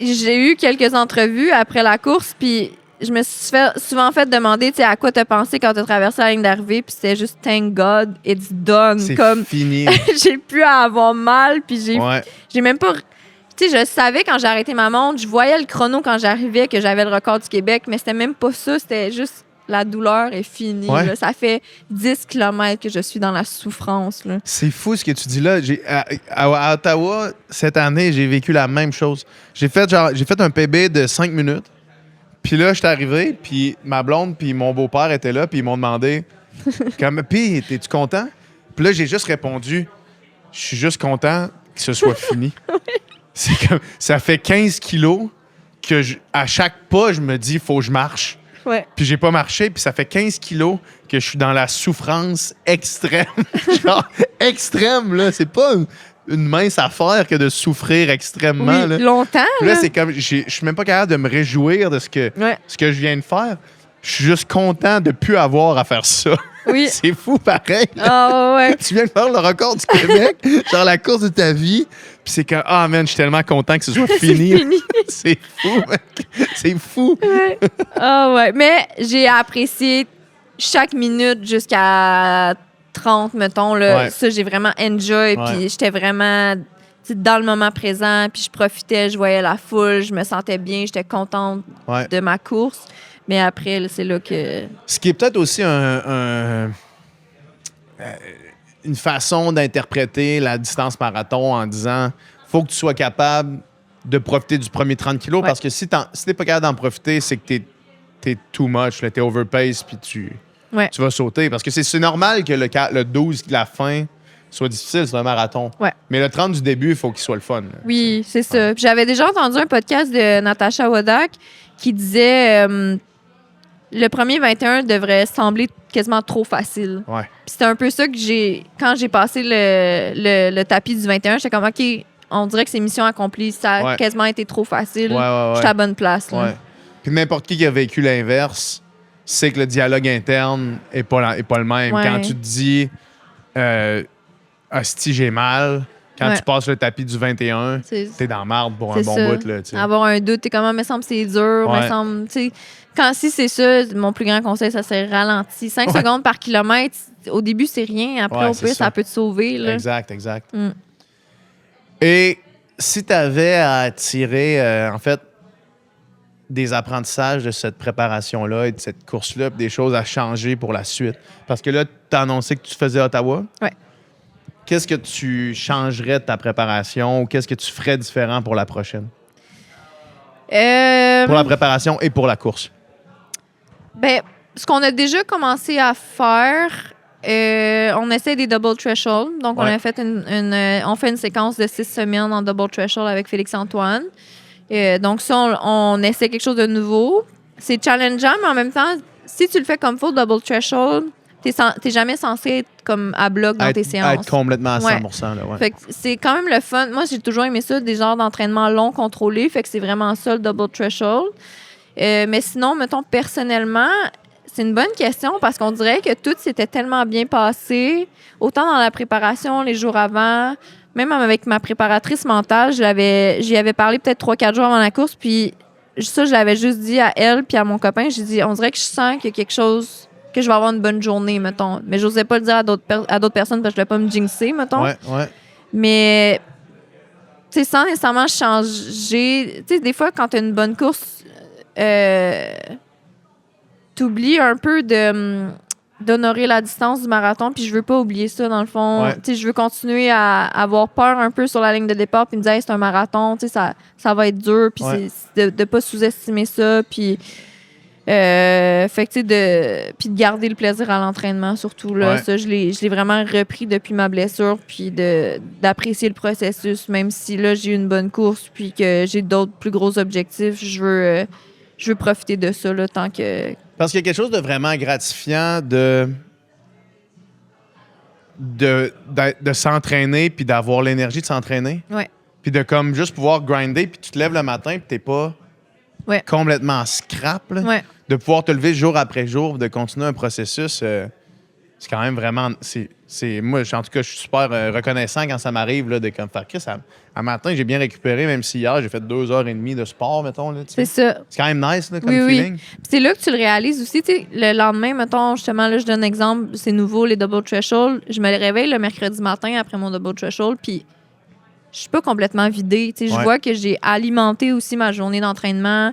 j'ai eu quelques entrevues après la course, puis je me suis souvent fait demander, tu sais, à quoi t'as pensé quand t'as traversé la ligne d'arrivée, puis c'était juste thank God, it's done.
C'est
comme
fini.
j'ai plus à avoir mal, puis
Ouais.
j'ai même pas. Tu sais, je savais quand j'ai arrêté ma montre, je voyais le chrono quand j'arrivais que j'avais le record du Québec, mais c'était même pas ça, c'était juste la douleur est finie.
Ouais.
Là. Ça fait 10 km que je suis dans la souffrance. Là.
C'est fou ce que tu dis là. À Ottawa, cette année, j'ai vécu la même chose. J'ai fait un PB de 5 minutes. Puis là, je suis arrivé, puis ma blonde puis mon beau-père étaient là, puis ils m'ont demandé puis, es-tu content? Puis là, j'ai juste répondu, je suis juste content que ce soit fini. C'est comme, ça fait 15 kilos que à chaque pas, je me dis, il faut que je marche.
Ouais.
Puis j'ai pas marché, puis ça fait 15 kilos que je suis dans la souffrance extrême. Genre, extrême, là. C'est pas une mince affaire que de souffrir extrêmement.
Oui,
Là.
longtemps.
Puis là, c'est comme, je suis même pas capable de me réjouir de ce que je viens de faire. Je suis juste content de plus avoir à faire ça.
Oui.
C'est fou, pareil.
Ah ouais.
Tu viens de faire le record du Québec, genre la course de ta vie, puis c'est que, ah, man, je suis tellement content que ce soit fini.
C'est fini.
C'est fou, mec. C'est fou.
Ouais. Ah ouais. Mais j'ai apprécié chaque minute jusqu'à 30, mettons. Là.
Ouais.
Ça, j'ai vraiment enjoy.
Ouais.
Puis j'étais vraiment dans le moment présent. Puis je profitais, je voyais la foule, je me sentais bien, j'étais contente
Ouais.
de ma course. Mais après, là, c'est là que...
Ce qui est peut-être aussi une façon d'interpréter la distance marathon en disant faut que tu sois capable de profiter du premier 30 kilos parce que si t'es pas capable d'en profiter, c'est que t'es too much, t'es overpace puis tu vas sauter. Parce que c'est normal que le 12 de la fin soit difficile, c'est un marathon.
Ouais.
Mais le 30 du début, il faut qu'il soit le fun. Là.
Oui, c'est ça. Puis j'avais déjà entendu un podcast de Natasha Wodak qui disait le premier 21 devrait sembler quasiment trop facile.
Ouais.
Puis c'était un peu ça que quand j'ai passé le tapis du 21, j'étais comme, OK, on dirait que c'est mission accomplie. Ça a quasiment été trop facile.
Ouais.
J'étais à la bonne place. Là.
Ouais. Puis n'importe qui a vécu l'inverse sait que le dialogue interne est pas le même.
Ouais.
Quand tu te dis hostie, j'ai mal, quand tu passes le tapis du 21, t'es dans la marde pour un bon bout. Là, t'sais.
Avoir un doute, t'es comme, me semble c'est dur, me semble, tu sais. Si c'est ça, mon plus grand conseil, ça serait ralenti. 5 secondes par kilomètre, au début, c'est rien. Après, au pire, ça peut te sauver. Là.
Exact.
Mm.
Et si tu avais à tirer, en fait, des apprentissages de cette préparation-là et de cette course-là, des choses à changer pour la suite, parce que là, tu as annoncé que tu faisais Ottawa.
Ouais.
Qu'est-ce que tu changerais de ta préparation ou qu'est-ce que tu ferais différent pour la prochaine? Pour la préparation et pour la course.
Ben, ce qu'on a déjà commencé à faire, on essaie des double threshold. Donc, on a fait on fait une séquence de 6 semaines en double threshold avec Félix-Antoine. Donc, ça, on essaie quelque chose de nouveau. C'est challengeant, mais en même temps, si tu le fais comme faut, double threshold, t'es jamais censé être comme à bloc dans tes séances.
Être complètement à 100%. Là,
Fait que c'est quand même le fun. Moi, j'ai toujours aimé ça, des genres d'entraînement longs, contrôlés. Fait que c'est vraiment ça, le double threshold. Mais sinon, mettons, personnellement, c'est une bonne question parce qu'on dirait que tout s'était tellement bien passé, autant dans la préparation, les jours avant, même avec ma préparatrice mentale, j'y avais parlé peut-être 3-4 jours avant la course, puis ça, je l'avais juste dit à elle puis à mon copain. J'ai dit, on dirait que je sens qu'il y a quelque chose, que je vais avoir une bonne journée, mettons. Mais j'osais pas le dire à d'autres personnes parce que je voulais pas me jinxer, mettons.
Ouais.
Mais, tu sais, sans nécessairement changer... Tu sais, des fois, quand tu as une bonne course, t'oublies un peu de d'honorer la distance du marathon, puis je veux pas oublier ça, dans le fond.
Ouais.
Tu sais, je veux continuer à avoir peur un peu sur la ligne de départ, puis me dire, hey, c'est un marathon, tu sais, ça va être dur, puis
Ouais.
c'est de pas sous-estimer ça, puis... fait que, tu sais, puis de garder le plaisir à l'entraînement, surtout, là.
Ouais.
Ça, je l'ai vraiment repris depuis ma blessure, puis d'apprécier le processus, même si, là, j'ai eu une bonne course, puis que j'ai d'autres plus gros objectifs, je veux profiter de ça, là, tant que...
Parce qu'il y a quelque chose de vraiment gratifiant de s'entraîner puis d'avoir l'énergie de s'entraîner.
Ouais.
Puis de comme juste pouvoir grinder puis tu te lèves le matin puis t'es pas
Ouais.
complètement scrap. Là.
Ouais.
De pouvoir te lever jour après jour, de continuer un processus, c'est quand même vraiment... moi, en tout cas, je suis super reconnaissant quand ça m'arrive là, de comme faire Chris. Un matin, j'ai bien récupéré, même si hier, j'ai fait 2h30 de sport, mettons. Là, tu sais.
C'est ça.
C'est quand même nice là, comme
Oui, oui.
feeling.
Puis c'est là que tu le réalises aussi. Tu sais, le lendemain, mettons, justement, là, je donne un exemple, c'est nouveau, les double threshold. Je me réveille le mercredi matin après mon double threshold, puis je suis pas complètement vidée. Tu sais, je
Ouais.
vois que j'ai alimenté aussi ma journée d'entraînement.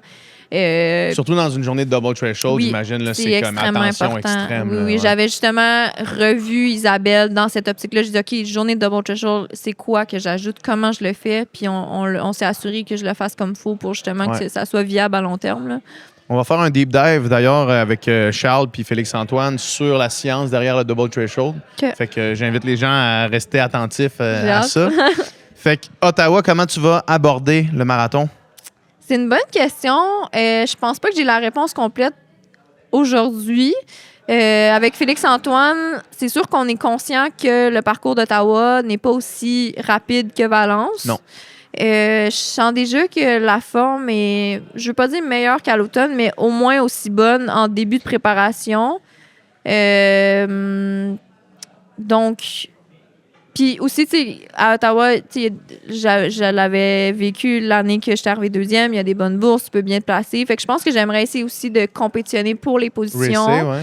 Surtout dans une journée de double threshold,
Oui,
j'imagine, là,
c'est
c'est comme
extrêmement
attention
important.
extrême.
Oui,
là,
oui,
ouais.
j'avais justement revu Isabelle dans cette optique-là. Je dis, OK, journée de double threshold, c'est quoi que j'ajoute? Comment je le fais? Puis on s'est assuré que je le fasse comme il faut pour justement
Ouais.
que ça soit viable à long terme. Là.
On va faire un deep dive d'ailleurs avec Charles puis Félix-Antoine sur la science derrière le double threshold.
OK.
Fait que j'invite les gens à rester attentifs
J'ai
à
hâte.
ça. Fait que Ottawa, comment tu vas aborder le marathon?
C'est une bonne question. Je pense pas que j'ai la réponse complète aujourd'hui. Avec Félix-Antoine, c'est sûr qu'on est conscient que le parcours d'Ottawa n'est pas aussi rapide que Valence.
Non.
Je sens déjà que la forme est, je veux pas dire meilleure qu'à l'automne, mais au moins aussi bonne en début de préparation. Donc, puis aussi, tu sais, à Ottawa, tu sais, je l'avais vécu l'année que j'étais arrivée deuxième. Il y a des bonnes bourses, tu peux bien te placer. Fait que je pense que j'aimerais essayer aussi de compétitionner pour les positions.
Racer, ouais.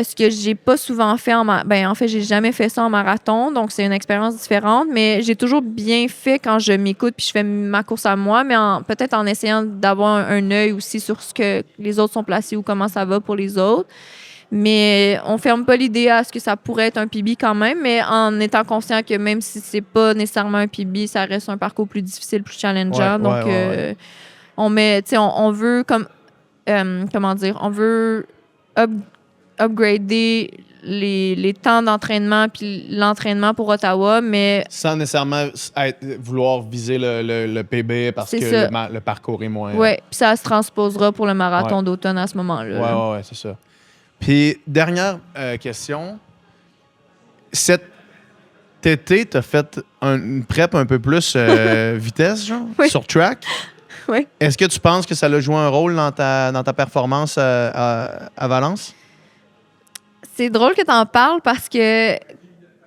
Ce que j'ai pas souvent fait en fait, j'ai jamais fait ça en marathon, donc c'est une expérience différente, mais j'ai toujours bien fait quand je m'écoute puis je fais ma course à moi, mais peut-être en essayant d'avoir un œil aussi sur ce que les autres sont placés ou comment ça va pour les autres. Mais on ferme pas l'idée à ce que ça pourrait être un PB quand même, mais en étant conscient que même si c'est pas nécessairement un PB, ça reste un parcours plus difficile, plus challengeant.
Ouais,
donc,
ouais.
on met, tu sais, on veut comme, comment dire, on veut upgrader les temps d'entraînement puis l'entraînement pour Ottawa, mais
Sans nécessairement vouloir viser le PB parce
C'est
que
ça.
le parcours est moins...
ouais, puis ça se transposera pour le marathon
Ouais.
d'automne à ce moment-là.
Ouais, c'est ça. Puis, dernière question. Cet été, tu as fait une prep un peu plus vitesse, genre,
Oui.
sur track.
Oui.
Est-ce que tu penses que ça a joué un rôle dans ta performance à Valence?
C'est drôle que tu en parles parce que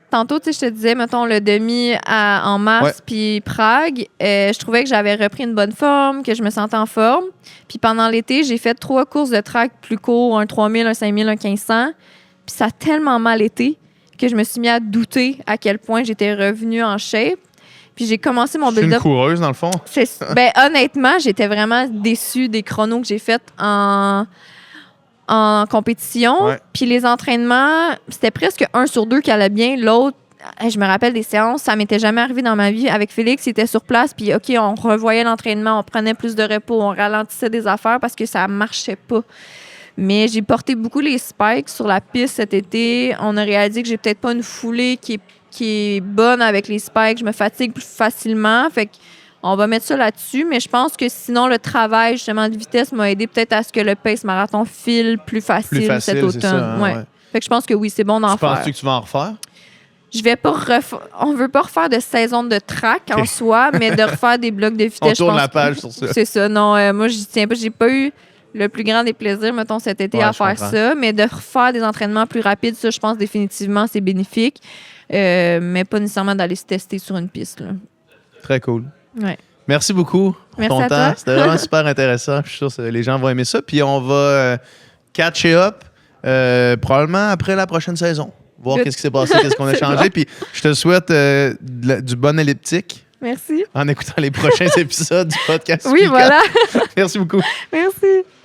tantôt, tu sais, je te disais, mettons, le demi en mars
Ouais.
puis Prague, je trouvais que j'avais repris une bonne forme, que je me sentais en forme. Puis pendant l'été, j'ai fait 3 courses de track plus courts, un 3000, un 5000, un 1500. Puis ça a tellement mal été que je me suis mis à douter à quel point j'étais revenue en shape. Puis j'ai commencé mon
Je suis une
build-up.
coureuse, dans le fond.
Ben, honnêtement, j'étais vraiment déçue des chronos que j'ai faits en compétition.
Ouais.
Puis les entraînements, c'était presque 1 sur 2 qui allait bien. L'autre, je me rappelle des séances, ça m'était jamais arrivé dans ma vie. Avec Félix, il était sur place, puis OK, on revoyait l'entraînement, on prenait plus de repos, on ralentissait des affaires parce que ça marchait pas. Mais j'ai porté beaucoup les spikes sur la piste cet été. On a réalisé que j'ai peut-être pas une foulée qui est bonne avec les spikes. Je me fatigue plus facilement. Fait qu'on va mettre ça là-dessus. Mais je pense que sinon, le travail justement de vitesse m'a aidé peut-être à ce que le pace marathon file plus facile, cet
c'est
automne.
ça, hein,
Ouais.
ouais.
Fait que je pense que oui, c'est bon d'en
Tu
faire.
penses-tu que tu vas en refaire?
Je vais pas on veut pas refaire de saison de track en
Ok.
soi, mais de refaire des blocs de vitesse.
On
je
tourne
pense
la page
que-
sur ça.
C'est ça. Non, moi, j'y tiens pas. J'ai pas eu le plus grand des plaisirs, mettons, cet été
Ouais,
à
je
faire
comprends.
ça, mais de refaire des entraînements plus rapides, ça, je pense définitivement, c'est bénéfique. Mais pas nécessairement d'aller se tester sur une piste. Là.
Très cool.
Ouais.
Merci beaucoup pour
Merci
ton
à
temps.
toi.
C'était vraiment super intéressant. Je suis sûr que les gens vont aimer ça. Puis on va catcher up probablement après la prochaine saison. Voir
Good.
qu'est-ce qui s'est passé, qu'est-ce qu'on a
C'est
changé.
bon.
Puis je te souhaite du bon elliptique
Merci.
en écoutant les prochains épisodes du podcast.
Oui,
Speak Up.
voilà.
Merci beaucoup.
Merci.